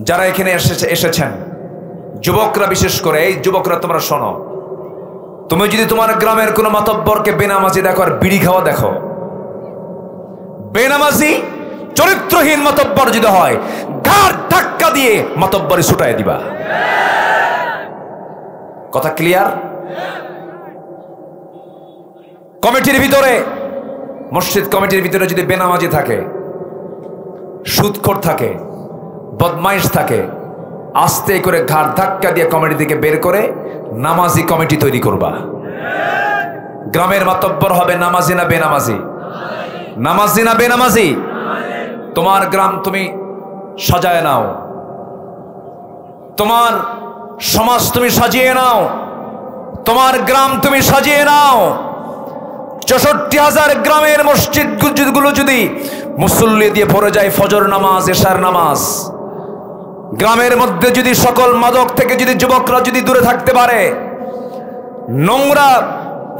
S1: যারা এখানে এসেছেন যুবকরা, বিশেষ করে এই যুবকরা তোমরা শোনো, তুমি যদি তোমার গ্রামের কোনো মাতব্বরকে বেনামাজি দেখো আর বিড়ি খাওয়া দেখো, বেনামাজি চরিত্রহীন মাতব্বর যদি হয়, ঘাড় ধাক্কা দিয়ে মাতব্বরে ছুটায় দিবা। কথা ক্লিয়ার? কমিটির ভিতরে, মসজিদ কমিটির ভিতরে যদি বেনামাজি থাকে, সুদখোর থাকে, বদমাইশ থাকে, আস্তে করে ঘাড় ধাক্কা দিয়ে কমিটি থেকে বের করে নামাজি কমিটি তৈরি করবা। গ্রামের মাতব্বর হবে নামাজি না বেনামাজি? নামাজি না বেনামাজি? তোমার গ্রাম তুমি সাজায় নাও, তোমার সমাজ তুমি সাজিয়ে নাও, তোমার গ্রাম তুমি সাজিয়ে নাও। 64,000 গ্রামের মসজিদগুলো যদি মুসল্লি দিয়ে ভরে যায়, ফজর নামাজ, এশার নামাজ, গ্রামের মধ্যে যদি সকল মাদক থেকে যদি যুবকরা যদি দূরে থাকতে পারে, নোংরা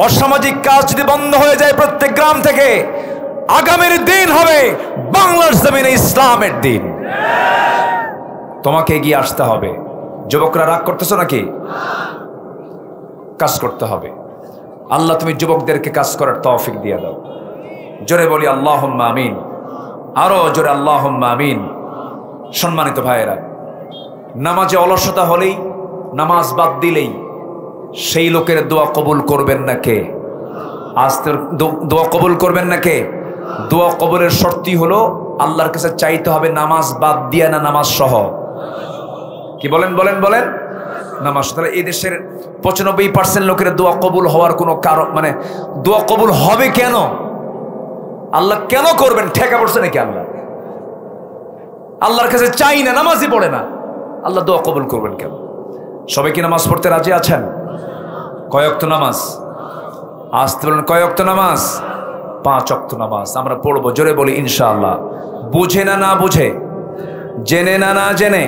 S1: অসামাজিক কাজ যদি বন্ধ হয়ে যায় প্রত্যেক গ্রাম থেকে, আগামীর দিন হবে বাংলার জমিনে ইসলামের দিন। তোমাকে এগিয়ে আসতে হবে। যুবকরা রাগ করতেছো নাকি? কাজ করতে হবে। আল্লাহ তুমি যুবকদেরকে কাজ করার তৌফিক দিয়ে দাও। জোরে বলি আল্লাহুম্মা আমিন। আরো জোরে আল্লাহুম্মা আমিন। সম্মানিত ভাইয়েরা, নামাজে অলসতা হলেই, নামাজ বাদ দিলেই সেই লোকের দোয়া কবুল করবেন না কে? আজ দোয়া কবুল করবেন না কে? দোয়া কবুলের শর্তই হলো আল্লাহর কাছে চাইতে হবে নামাজ বাদ দিয়া না নামাজ সহ। কি বলেন বলেন বলেন? নামাজ। তাহলে এই দেশের 95% লোকের দোয়া কবুল হওয়ার কোনো কারণ, মানে দোয়া কবুল হবে কেন? আল্লাহ কেন করবেন? ঠেকা পড়ছে নাকি আল্লাহ? আল্লাহর কাছে চাই না, নামাজই পড়ে না, আল্লাহ দোয়া কবুল করবেন কেন? সবাই কি নামাজ পড়তে রাজি আছেন? কয় ওয়াক্ত নামাজ? আসতে বলেন কয় ওয়াক্ত নামাজ? 5 ওয়াক্ত নামাজ আমরা পড়বো। জোরে বলি ইনশাআল্লাহ। বুঝে না না বুঝে, জেনে না না জেনে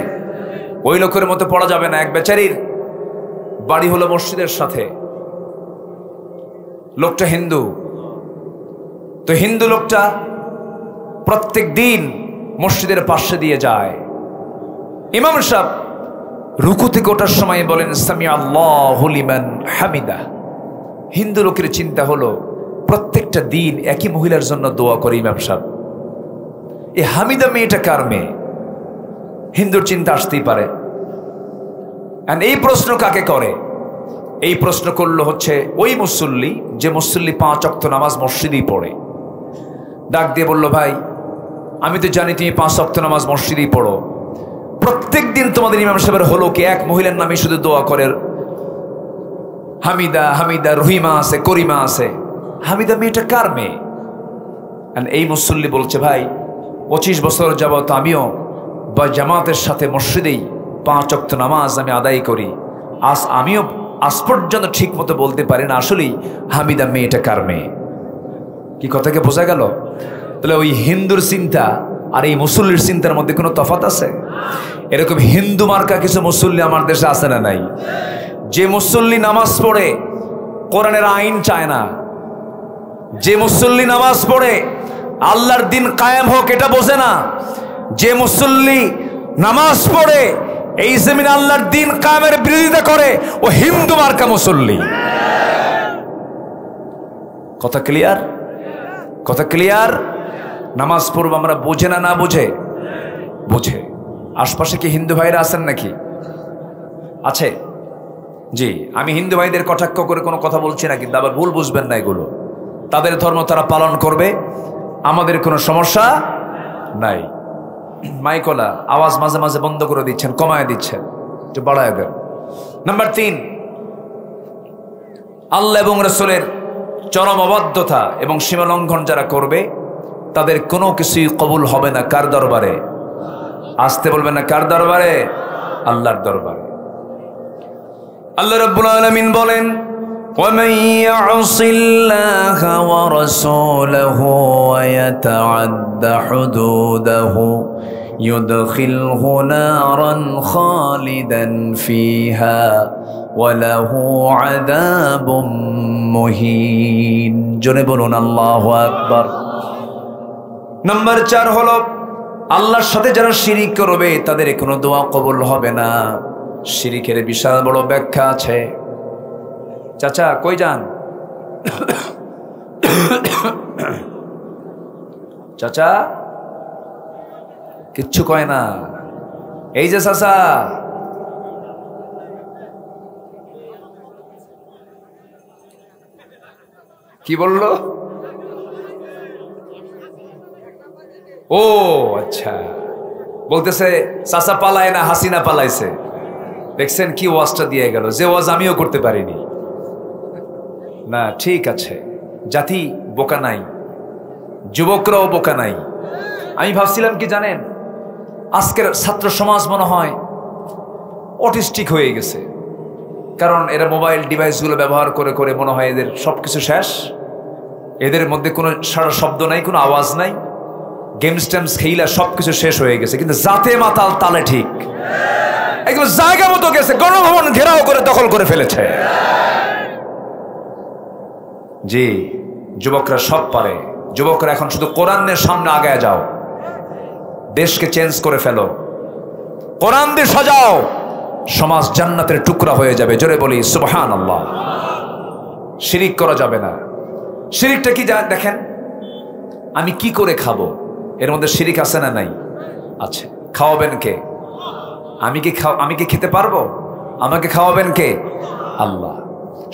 S1: ওই লোকের মতো পড়া যাবে না। এক বেচারির বাড়ি হলো মসজিদের সাথে, লোকটা হিন্দু। তো হিন্দু লোকটা প্রত্যেক দিন মসজিদের পাশে দিয়ে যায়। ইমাম সাহেব রুকু থেকে ওঠার সময় বলেন সামি আল্লাহু লিমান হামিদা। হিন্দু লোকের চিন্তা হলো প্রত্যেকটা দিন একই মহিলার জন্য দোয়া করে ইমাম সাহেব। এই হামিদা মেয়েটা কার মেয়ে? হিন্দুর চিন্তা আসতেই পারে। এই প্রশ্ন কাকে করে? এই প্রশ্ন করলো হচ্ছে ওই মুসল্লি, যে মুসল্লি 5 ওয়াক্ত নামাজ মসজিদেই পড়ে। ডাক দিয়ে বলল, ভাই আমি তো জানি তুমি 5 ওয়াক্ত নামাজ মসজিদেই পড়ো, প্রত্যেক দিন তোমাদের ইমাম সাহেবের হলো কি এক মহিলার নামে শুধু দোয়া করে? হামিদা, হামিদা, রহিমা আছে, করিমা আছে, হামিদা মেয়েটা কার মেয়ে? এই মুসল্লি বলছে, ভাই 25 বছর যাবত আমিও বা জামাতের সাথে মসজিদেই 5 ওয়াক্ত নামাজ আমি আদায় করি, আমিও আজ পর্যন্ত ঠিক মতো বলতে পারি না আসলেই হামিদা মেয়েটা কার মেয়ে। কি কথাকে বোঝা গেল? তাহলে ওই হিন্দুর চিন্তা আর এই মুসল্লির চিন্তার মধ্যে কোনো তফাৎ আছে? এরকম হিন্দু মার্কা কিছু মুসল্লি আমার দেশে আছে না নাই? যে মুসল্লি নামাজ পড়ে কোরআনের আইন চায় না, যে মুসল্লি নামাজ পড়ে আল্লাহর দিন কায়েম হোক এটা বোঝে না, যে মুসল্লি নামাজ পড়ে এই জমিনে আল্লাহর দিন কায়েমের বিরোধিতা করে, ও হিন্দু মার্কা মুসল্লি। কথা ক্লিয়ার? কথা ক্লিয়ার? নামাজ পড়ব আমরা বুঝে না না বুঝে? বুঝে। আশপাশে কি হিন্দু ভাইরা আছেন নাকি? আছে? জি, আমি হিন্দু ভাইদের কটাক্ষ করে কোনো কথা বলছি না, কিন্তু আবার ভুল বুঝবেন না। এগুলো তাদের ধর্ম, তারা পালন করবে, আমাদের কোনো সমস্যা নাই। মাইকলা আওয়াজ মাঝে মাঝে বন্ধ করে দিচ্ছেন, কমায় দিচ্ছেন, একটু বাড়ায় দেন। নাম্বার 3, আল্লাহ এবং রাসূলের চরম অবাধ্যতা এবং সীমা লঙ্ঘন যারা করবে তাদের কোনো কিছুই কবুল হবে না। কার দরবারে? আসতে বলবেন না, কার দরবারে? আল্লাহর দরবারে। আল্লাহ রাব্বুল আলামিন বলেন, وَمَن يَعْصِ اللَّهَ وَرَسُولَهُ وَيَتَعَدَّ حُدُودَهُ يُدْخِلْهُ نَارًا خَالِدًا فِيهَا وَلَهُ عَذَابٌ مُهِينٌ। জোরে বলুন আল্লাহু আকবার। নাম্বার 4 হলো আল্লাহর সাথে যারা শিরিক করবে তাদের কোনো দোয়া কবুল হবে না। শিরিকের বিশাল বড় ব্যাখ্যা আছে। চাচা কই যান? চাচা কিচ্ছু কয় না। এই যে চাচা, কি বললো? ও আচ্ছা, বলতেছে চাচা পালায় না, হাসিনা পালাইছে। দেখছেন কি ওয়াজটা দিয়ে গেল, যে ওয়াজ আমিও করতে পারিনি। না ঠিক আছে, জাতি বোকা নাই, যুবকরাও বোকা নাই। আমি ভাবছিলাম কি জানেন, আজকের ছাত্র সমাজ মনে হয় অটিস্টিক হয়ে গেছে, কারণ এরা মোবাইল ডিভাইসগুলো ব্যবহার করে করে মনে হয় এদের সবকিছু শেষ, এদের মধ্যে কোনো সারা শব্দ নাই, কোনো আওয়াজ নাই, গেমস টেমস খেইলা সবকিছু শেষ হয়ে গেছে। কিন্তু জাতে মাতাল তালে ঠিক, একদম জায়গা মতো গেছে, গণভবন ঘেরাও করে দখল করে ফেলেছে। জি, যুবকরা সব পারে। যুবকরা এখন শুধু কোরআনের সামনে আগায় যাও, দেশকে চেঞ্জ করে ফেলো, কোরআন দিয়ে সাজাও, সমাজ জান্নাতের টুকরা হয়ে যাবে। জোরে বলি সুবহানাল্লাহ। শিরিক করা যাবে না। শিরিকটা কি দেখেন, আমি কি করে খাবো, এর মধ্যে শিরিক আছে না নাই? আছে। খাওয়াবেন কে? আমি কি খেতে পারবো? আমাকে খাওয়াবেন কে? আল্লাহ।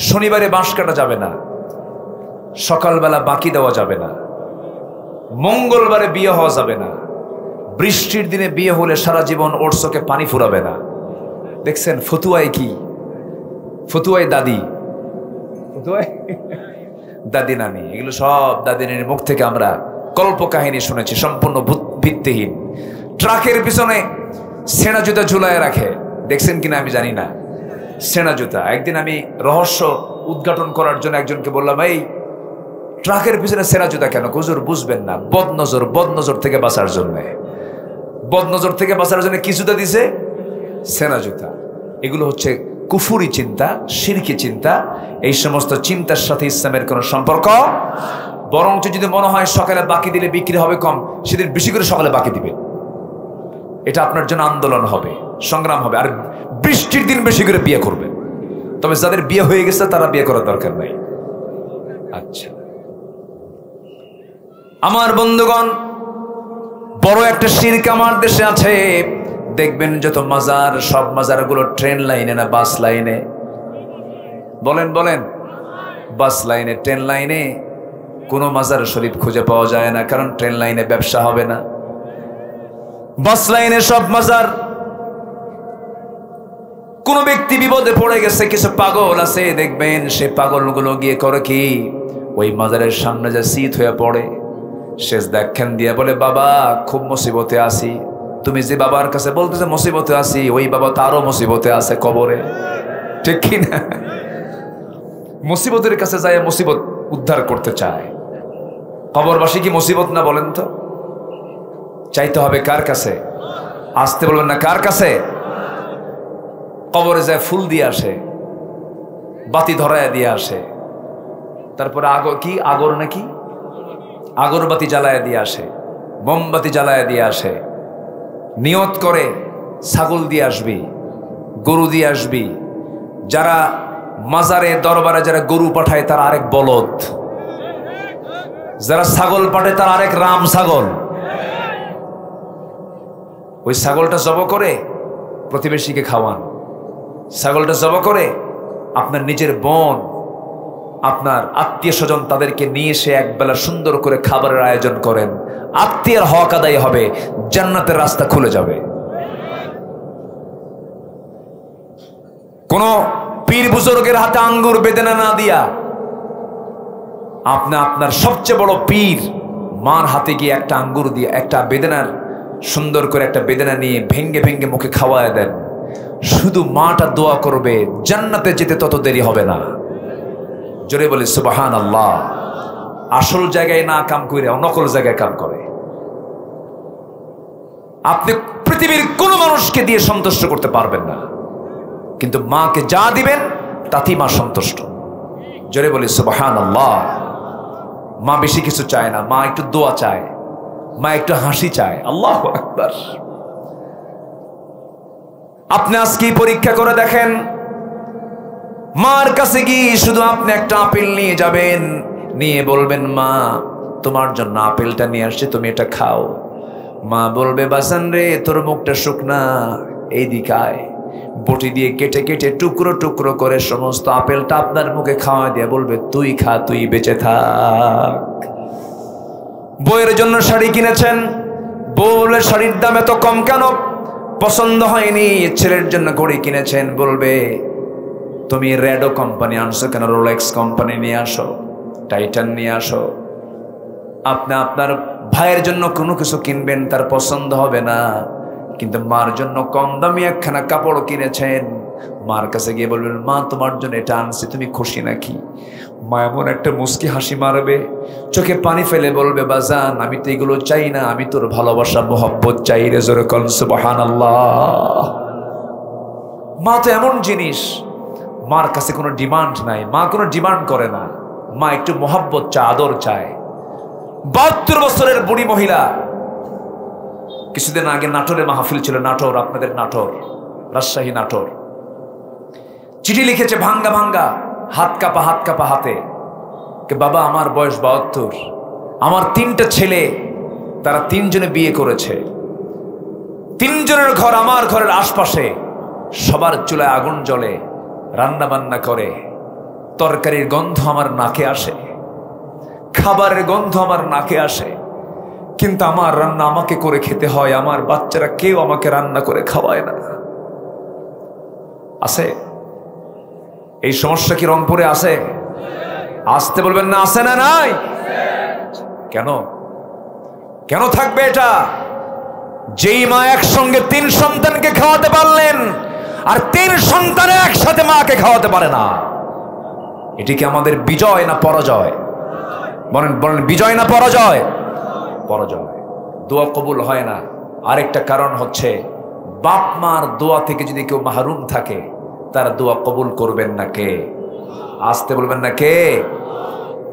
S1: শনিবারে বাঁশ কাটা যাবে না, সকালবেলা বাকি দেওয়া যাবে না, মঙ্গলবারে বিয়ে হওয়া যাবে না, বৃষ্টির দিনে বিয়ে হলে সারা জীবন ওর চোখে পানি ফুরাবে না। দেখছেন ফতুয়ায় কি? ফতুয়ায় দাদি, ফতুয়ায় দাদি নানি, এগুলো সব দাদি নানির মুখ থেকে আমরা কল্প কাহিনী শুনেছি, সম্পূর্ণ ভিত্তিহীন। ট্রাকের পিছনে সেনা জুতা ঝুলায় রাখে, দেখছেন কিনা আমি জানি না, সেনা জুতা। একদিন আমি রহস্য উদ্ঘাটন করার জন্য একজনকে বললাম, এই ট্রাকের পিছনে সেনা জুতা কেন? হুজুর বুঝবেন না, বদনজর, বদনজর থেকে বাঁচার জন্য, বদনজর থেকে বাঁচার জন্য কি জুতা দিছে? সেনা জুতা। এগুলো হচ্ছে কুফুরি চিন্তা, শিরকি চিন্তা। এই সমস্ত চিন্তার সাথে ইসলামের কোনো সম্পর্ক। বরঞ্চ যদি মনে হয় সকালে বাকি দিলে বিক্রি হবে কম, সেদিন বেশি করে সকালে বাকি দিবে, এটা আপনার জন্য আন্দোলন হবে, সংগ্রাম হবে। আর বৃষ্টির দিন বেশি করে বিয়ে করবে। তবে যাদের বিয়ে হয়ে গেছে তারা বিয়ে করার দরকার নাই। আচ্ছা আমার বন্ধুগণ, বড় একটা শিরক আমার দেশে আছে। দেখবেন যত মাজার, সব মাজারগুলো ট্রেন লাইনে না বাস লাইনে? বলেন বলেন, বাস লাইনে, ট্রেন লাইনে কোনো মাজার শরীফ খুঁজে পাওয়া যায় না, কারণ ট্রেন লাইনে ব্যবসা হবে না। বাস লাইনে সব মাজার। কোন ব্যক্তি বিপদে পড়ে গেছে, কিছু পাগল আছে, দেখবেন সে পাগলগুলো গিয়ে করে কি, ওই মাজারের সামনে যে শীত হয়ে পড়ে, শেষ দেখেন দিয়ে বলে, বাবা খুব মুসিবতে আছি। তুমি যে বাবার কাছে বলতেছে মুসিবতে আছি, ওই বাবা তারও মুসিবতে আছে কবরে, ঠিক কি না? মুসিবতের কাছে যায় মুসিবত উদ্ধার করতে চায়। কবরবাসী কি মুসিবত না বলেন তো? চাইতে হবে কার কাছে? আসতে বলবেন না, কার কাছে? কবরে যায় ফুল দিয়ে আসে, বাতি ধরায় দিয়ে আসে, তারপরে আগর নাকি আগরবাতি জ্বালায় দিয়ে আসে, মোমবাতি জ্বালায় দিয়ে আসে, নিয়ত করে ছাগল দিয়ে আসবি, গরু দিয়ে আসবি। যারা মাজারে দরবারে যারা গরু পাঠায় তারা আরেক বলদ, যারা ছাগল পাঠায় তারা আরেক রাম ছাগল। ওই ছাগলটা জব করে প্রতিবেশীকে খাওয়ান, ছাগলটা জব করে আপনার নিজের বোন, আপনার আত্মীয় স্বজন, তাদেরকে নিয়ে এসে একবেলা সুন্দর করে খাবারের আয়োজন করেন। আত্মীয়ের হক আদায় হবে, জান্নাতের রাস্তা খুলে যাবে। কোন পীর বুজুর্গের হাতে আঙ্গুর বেদনা না দিয়া আপনি আপনার সবচেয়ে বড় পীর মার হাতে গিয়ে একটা আঙ্গুর দিয়ে, একটা বেদনার সুন্দর করে একটা বেদনা নিয়ে ভেঙ্গে ভেঙ্গে মুখে খাওয়ায় দেন। শুধু মাটা দোয়া করবে, জান্নাতে যেতে তত দেরি হবে না। জোরে বলি সুবহানাল্লাহ। আসল জায়গায় না কাম করে নকল জায়গায় কাম করে। আপনি পৃথিবীর কোন মানুষকে দিয়ে সন্তুষ্ট করতে পারবেন না, কিন্তু মাকে যা দিবেন তাতেই মা সন্তুষ্ট। জোরে বলি সুবহানাল্লাহ। মা বেশি কিছু চায় না, মা একটু দোয়া চায়, মা একটু হাসি চায়। আল্লাহু আকবার। আপনি আজকে পরীক্ষা করে দেখেন, মার কাছে গিয়ে শুধু আপনি একটা আপেল নিয়ে যাবেন, নিয়ে বলবেন মা তোমার জন্য আপেলটা নিয়ে আসছি, তুমি এটা খাও। মা বলবে বাসান রে তোর মুখটা শুকনা, এই দিকায় বটি দিয়ে কেটে কেটে টুকরো টুকরো করে সমস্ত আপেলটা আপনার মুখে খাওয়া দিয়ে বলবে তুই খা, তুই বেঁচে থাক। বউয়ের জন্য শাড়ি কিনেছেন, বউ বলবে শাড়ির দাম এত কম কেন, পছন্দ হয়নি। ছেলের জন্য ঘড়ি কিনেছেন, বলবে তুমি রেডো কোম্পানি আনছো কেন, রোলেক্স কোম্পানি নিয়ে আসো, টাইটান নিয়ে আসো। আপনি আপনার ভাইয়ের জন্য কোনো কিছু কিনবেন, তার পছন্দ হবে না, কিন্তু মার জন্য কম দামি একখানা কাপড় কিনেছেন, মার কাছে গিয়ে বলবেন মা তোমার জন্য এটা আনছি, তুমি খুশি নাকি? মা এমন একটা মুস্কি হাসি মারবে, চোখে পানি ফেলে বলবে বাজান আমি তো এগুলো চাই না, আমি তোর ভালোবাসা মোহব্বত চাই রে, জোরে বলেন সুবহানাল্লাহ। মা তো এমন জিনিস, মার কাছে কোনো ডিমান্ড নাই, মা কোনো ডিমান্ড করে না, মা একটু মোহব্বত চায়, আদর চায়। 72 বছরের বুড়ি মহিলা, কিছুদিন আগে নাটোরে মাহফিল ছিল, নাটোর, আপনাদের নাটোর, রাজশাহী নাটোর। চিঠি লিখেছে ভাঙ্গা ভাঙ্গা, হাত কাপা হাতে, বাবা আমার বয়স 72, আমার 3টা ছেলে, তারা 3 জনে বিয়ে করেছে, 3 জনের ঘর আমার ঘরের আশপাশে, সবার চুলায় আগুন জ্বলে, রান্না বান্না করে, তরকারির গন্ধ আমার নাকে আসে, খাবারের গন্ধ আমার নাকে আসে, কিন্তু আমার রান্না আমাকে করে খেতে হয়, আমার বাচ্চারা কেউ আমাকে রান্না করে খাওয়ায় না। আছে এই সমস্যা কি রংপুরে আছে? আসতে বলবেন না, আছে না নাই? কেন কেন থাকবে এটা? যেই মা একসঙ্গে 3 সন্তানকে খাওয়াতে পারলেন, আর 3 সন্তানে একসাথে মাকে খাওয়াতে পারে না, এটি কি আমাদের বিজয় না পরাজয়? বলেন বলেন, বিজয় না পরাজয়? পরাজয়। দোয়া কবুল হয় না আরেকটা কারণ হচ্ছে বাপ মার দোয়া থেকে যদি কেউ মাহরুম থাকে, তার দোয়া কবুল করবেন না কে? আসতে বলবেন না কে?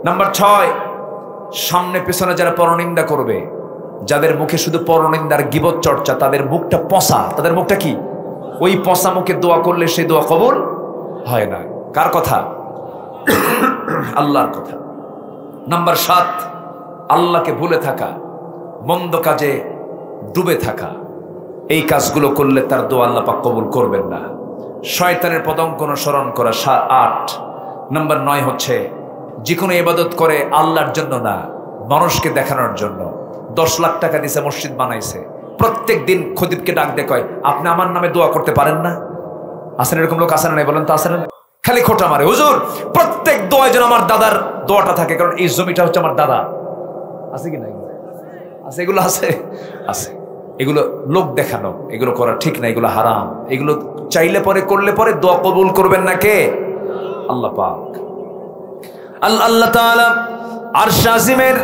S1: নাম্বার 6, সামনে পেছনে যারা পরনিন্দা করবে, যাদের মুখে শুধু পরনিন্দার গীবত চর্চা, তাদের মুখটা পচা, তাদের মুখটা কি? ওই পচা মুখে দোয়া করলে সেই দোয়া কবুল হয় না। কার কথা? আল্লাহর কথা। নাম্বার 7, আল্লাহকে ভুলে থাকা, মন্দ কাজে ডুবে থাকা, এই কাজগুলো করলে তার দোয়া আল্লাহ পাক কবুল করবেন না। শয়তানের পদঙ্ক অনুসরণ করা 8। নাম্বার 9 হচ্ছে যে কোনো ইবাদত করে আল্লাহর জন্য না, মানুষকে দেখানোর জন্য। 10 লাখ টাকা দিছে, মসজিদ বানাইছে, প্রত্যেক দিন খতিবকে ডাক দিয়ে কয় আপনি আমার নামে দোয়া করতে পারেন না? আসেন এরকম লোক? আসেন না? বলেন তো আসেন না? খালি খোঁটা মারে, হুজুর প্রত্যেক দোয়ায় যেন আমার দাদার দোয়াটা থাকে, কারণ এই জমিটা হচ্ছে আমার দাদা। আছে কি না? আছে, এগুলো আছে, আছে। এগুলো লোক দেখানো, এগুলো করা ঠিক না, এগুলো হারাম। এগুলো চাইলে পরে, করলে পরে দোয়া কবুল করবেন না কে? আল্লাহ পাক। আল্লাহ তাআলা আরশ আজিমের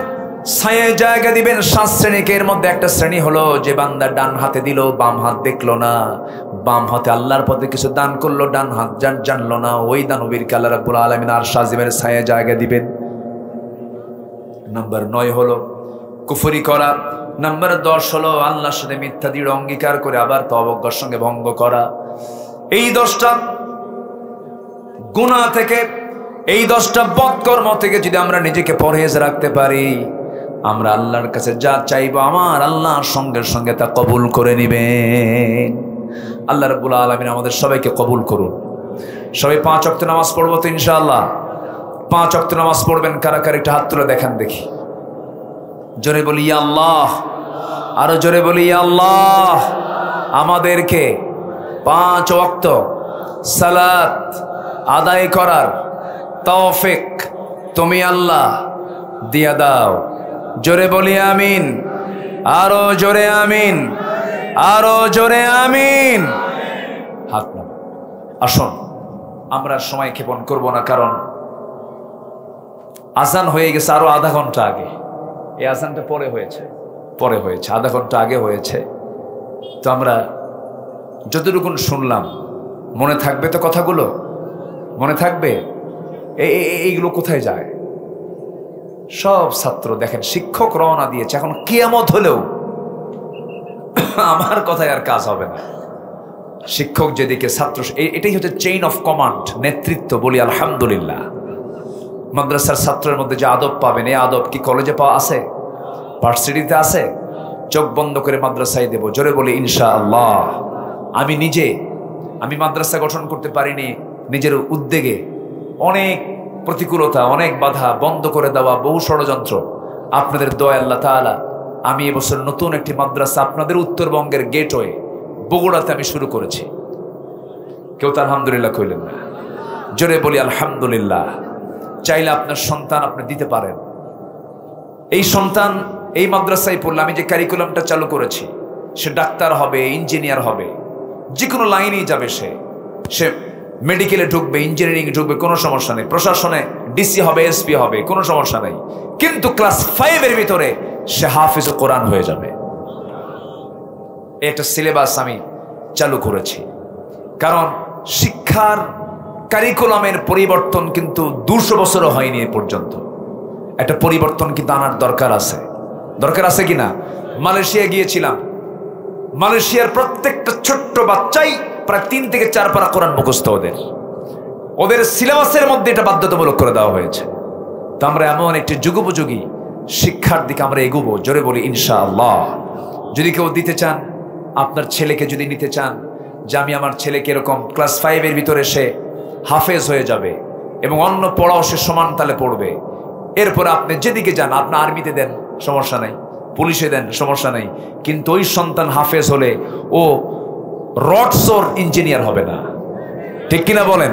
S1: ছায়ায় জায়গা দিবেন 7 শ্রেণীকে। এর মধ্যে একটা শ্রেণী হলো যে বান্দা ডান হাতে দিল, বাম হাত দেখলো না, বাম হাতে আল্লাহর পথে কিছু দান করলো, ডান হাত জানলো না, ওই দানবীরকে আল্লাহ রাব্বুল আলামিন আরশ আজিমের ছায়ায় জায়গা দিবেন। নাম্বার 9 হলো কুফরি করা। নাম্বার 10 হলো আল্লাহর সাথে মিথ্যা দৃঢ় অঙ্গীকার করে আবার তওবার সঙ্গে ভঙ্গ করা। এই 10টা গুনাহ থেকে, এই 10টা বদকর্ম থেকে যদি আমরা নিজেকে পরহেজ রাখতে পারি, আমরা আল্লাহর কাছে যা চাইবো আমার আল্লাহ সঙ্গে সঙ্গে তা কবুল করে নিবেন। আল্লাহ রাব্বুল আলামিন আমাদের সবাইকে কবুল করুন। সবাই 5 ওয়াক্ত নামাজ পড়বো তো ইনশাআল্লাহ? 5 ওয়াক্ত নামাজ পড়বেন কারা কারা? একটা হাত তুলে দেখান দেখি। জোরে বলি ইয়া আল্লাহ, আরো জোরে বলি ইয়া আল্লাহ। আমাদেরকে 5 ওয়াক্ত সালাত আদায় করার তৌফিক তুমি আল্লাহ দিয়া দাও। জোরে বলি আমিন, আরো জোরে আমিন, আরো জোরে আমিন। হাত নাও। আসুন আমরা সময় ক্ষেপণ করব না, কারণ আজান হয়ে গেছে আরো আধা ঘন্টা আগে। এই আজানটা পরে হয়েছে, আধা ঘন্টা আগে হয়েছে। তো আমরা যতটুকু শুনলাম মনে থাকবে তো? কথাগুলো মনে থাকবে? এইগুলো কোথায় যায়? সব ছাত্র দেখেন, শিক্ষক রওনা দিয়েছে, এখন কিয়ামত হলেও আমার কথায় আর কাজ হবে না। শিক্ষক যেদিকে, ছাত্র, এটাই হচ্ছে চেইন অফ কমান্ড, নেতৃত্ব। বলি আলহামদুলিল্লাহ। মাদ্রাসার ছাত্রের মধ্যে যে আদব পাবেন, এই আদব কি কলেজে পাওয়া আছে, ভার্সিটিতে আছে? চোখ বন্ধ করে মাদ্রাসায় দেব, জোরে বলি ইনশাআল্লাহ। আমি মাদ্রাসা গঠন করতে পারিনি নিজের উদ্যোগে। অনেক প্রতিকূলতা, অনেক বাধা, বন্ধ করে দেওয়া, বহু ষড়যন্ত্র। আপনাদের দয়া আল্লাহ তাআলা আমি এবছর নতুন একটি মাদ্রাসা আপনাদের উত্তরবঙ্গের গেটওয়ে বগুড়াতে আমি শুরু করেছি। কেউ তো আলহামদুলিল্লাহ কইলেন না? জোরে বলি আলহামদুলিল্লাহ। চাইলে আপনার সন্তান আপনি দিতে পারেন। এই সন্তান এই মাদ্রাসায় পড়লে, আমি যে কারিকুলামটা চালু করেছি, সে ডাক্তার হবে, ইঞ্জিনিয়ার হবে, যে কোনো লাইনেই যাবে। সে মেডিকেলে ঢুকবে, ইঞ্জিনিয়ারিং ঢুকবে, কোনো সমস্যা নেই। প্রশাসনে ডিসি হবে, এসপি হবে, কোনো সমস্যা নেই। কিন্তু ক্লাস 5-এর ভিতরে সে হাফিজ কোরআন হয়ে যাবে। একটা সিলেবাস আমি চালু করেছি। কারণ শিক্ষার কারিকুলামের পরিবর্তন কিন্তু 200 বছরও হয়নি এ পর্যন্ত। একটা পরিবর্তন কিন্তু আনার দরকার আছে কিনা? মালয়েশিয়া গিয়েছিলাম। মালয়েশিয়ার প্রত্যেকটা ছোট্ট বাচ্চাই প্রায় 3 থেকে 4 পারা কোরআন মুখস্থ। ওদের সিলেবাসের মধ্যে এটা বাধ্যতামূলক করে দেওয়া হয়েছে। তো আমরা এমন একটি যুগোপযোগী শিক্ষার দিকে আমরা এগোবো, জোরে বলি ইনশাআল্লাহ। যদি কেউ দিতে চান, আপনার ছেলেকে যদি নিতে চান, যে আমি আমার ছেলেকে এরকম ক্লাস 5-এর ভিতরে সে হাফেজ হয়ে যাবে এবং অন্য পড়াও সে সমান তালে পড়বে, এরপরে আপনি যেদিকে যান, আপনি আর্মিতে দেন সমস্যা নাই, পুলিশে দেন সমস্যা নাই, কিন্তু ওই সন্তান হাফেজ হলে ও রডসোর ইঞ্জিনিয়ার হবে না। ঠিক কিনা বলেন?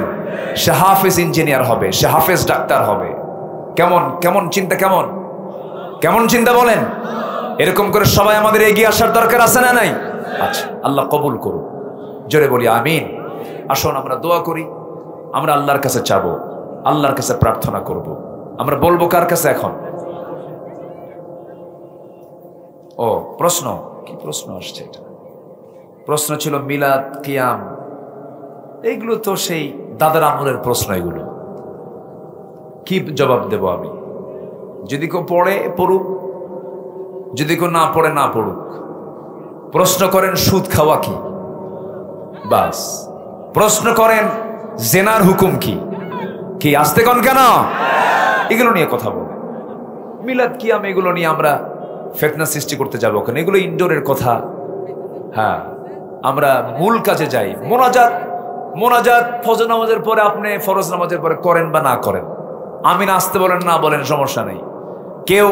S1: সে হাফেজ ইঞ্জিনিয়ার হবে, সে হাফেজ ডাক্তার হবে। কেমন চিন্তা, কেমন চিন্তা বলেন? এরকম করে সবাই আমাদের এগিয়ে আসার দরকার আছে না নাই? আচ্ছা, আল্লাহ কবুল করুন, জোরে বলি আমিন। আসুন আমরা দোয়া করি, আমরা আল্লাহর কাছে চাবো, আল্লাহর কাছে প্রার্থনা করব। আমরা বলবো কার কাছে এখন? ও প্রশ্ন, কি প্রশ্ন আসছে? এটা প্রশ্ন ছিল মিলাদ, কিয়াম, এইগুলো তো সেই দাদার আমলের প্রশ্ন। এগুলো কি জবাব দেব আমি? যদি কেউ পড়ে পড়ুক, যদি কেউ না পড়ে না পড়ুক। প্রশ্ন করেন সুদ খাওয়া কি, বাস। প্রশ্ন করেন জেনার হুকুম কি আসতে কোন কেন, এগুলো নিয়ে কথা বলে। মিলাদ কিয়াম এগুলো নিয়ে আমরা ফিতনা সৃষ্টি করতে যাবো কেন? এগুলো ইনডোরের কথা। হ্যাঁ, আমরা মূল কাজে যাই। মোনাজাত ফজর নামাজের পরে আপনি ফরজ নামাজের পরে করেন বা না করেন, আমিন আসতে বলেন না বলেন, সমস্যা নেই। কেউ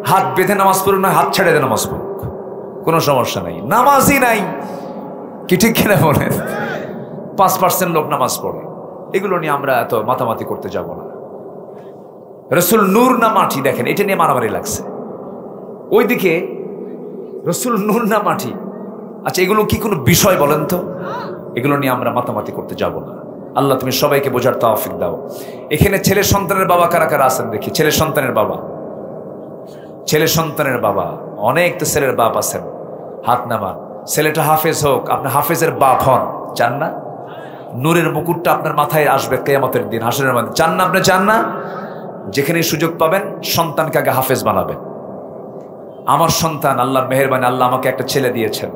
S1: হাত বেঁধে নামাজ পড়ুক না হাত ছেড়ে নামাজ পড়ুক, কোনো সমস্যা নেই। নামাজই নাই, কি ঠিক কিনা বলেন? 5% লোক নামাজ পড়ে, এগুলো নিয়ে আমরা এত মাতামাতি করতে যাব না। রসুল নূর না মাটি, দেখেন এটা নিয়ে মারামারি লাগছে। ওইদিকে রসুল নূর না মাটি, আচ্ছা এগুলো কি কোনো বিষয় বলেন তো? এগুলো নিয়ে আমরা মাতামাতি করতে যাব না। আল্লাহ তুমি সবাইকে বোঝার তৌফিক দাও। এখানে ছেলে সন্তানের বাবা কারা কারা আছেন দেখি? ছেলে সন্তানের বাবা, অনেক তো ছেলের বাপ আছেন, হাত নামান। ছেলেটা হাফেজ হোক, আপনি হাফেজের বাপ হন, চান না? নূরের মুকুটটা আপনার মাথায় আসবে কিয়ামতের দিন, হাসরের মধ্যে, চান না? আপনি চান না? যেখানে সুযোগ পাবেন সন্তানকে আগে হাফেজ বানাবেন। আমার সন্তান, আল্লাহর মেহেরবানি, আল্লাহ আমাকে একটা ছেলে দিয়েছেন,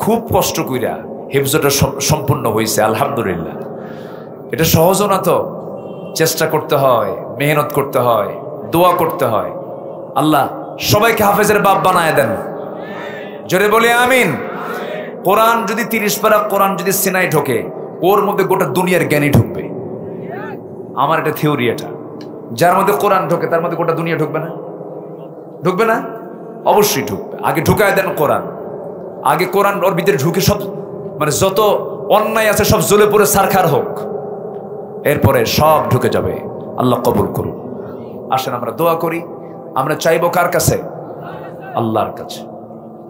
S1: খুব কষ্ট কইরা হিফজটা সম্পূর্ণ হয়েছে, আলহামদুলিল্লাহ। এটা সহজও না, তো চেষ্টা করতে হয়, মেহনত করতে হয়, দোয়া করতে হয়। আল্লাহ সবাইকে হাফেজের বাপ বানায় দেন, জোরে বলি আমিন। কোরআন যদি 30 পারা কোরআন যদি সিনাই ঢোকে, ওর মধ্যে গোটা দুনিয়ার জ্ঞানী ঢুকবে। আমার এটা থিওরি। এটা যার মধ্যে কোরআন ঢোকে তার মধ্যে গোটা দুনিয়া ঢুকবে না? অবশ্যই ঢুকবে। আগে ঢুকায় দেন কোরআন, আগে কোরআন ওর ভিতরে ঢুকে সব, মানে যত অন্যায় আছে সব জ্বলে পড়ে সারখার হোক, এরপরে সব ঢুকে যাবে। আল্লাহ কবুল করুন। আসেন আমরা দোয়া করি। আমরা চাইবো কার কাছে? আল্লাহর কাছে।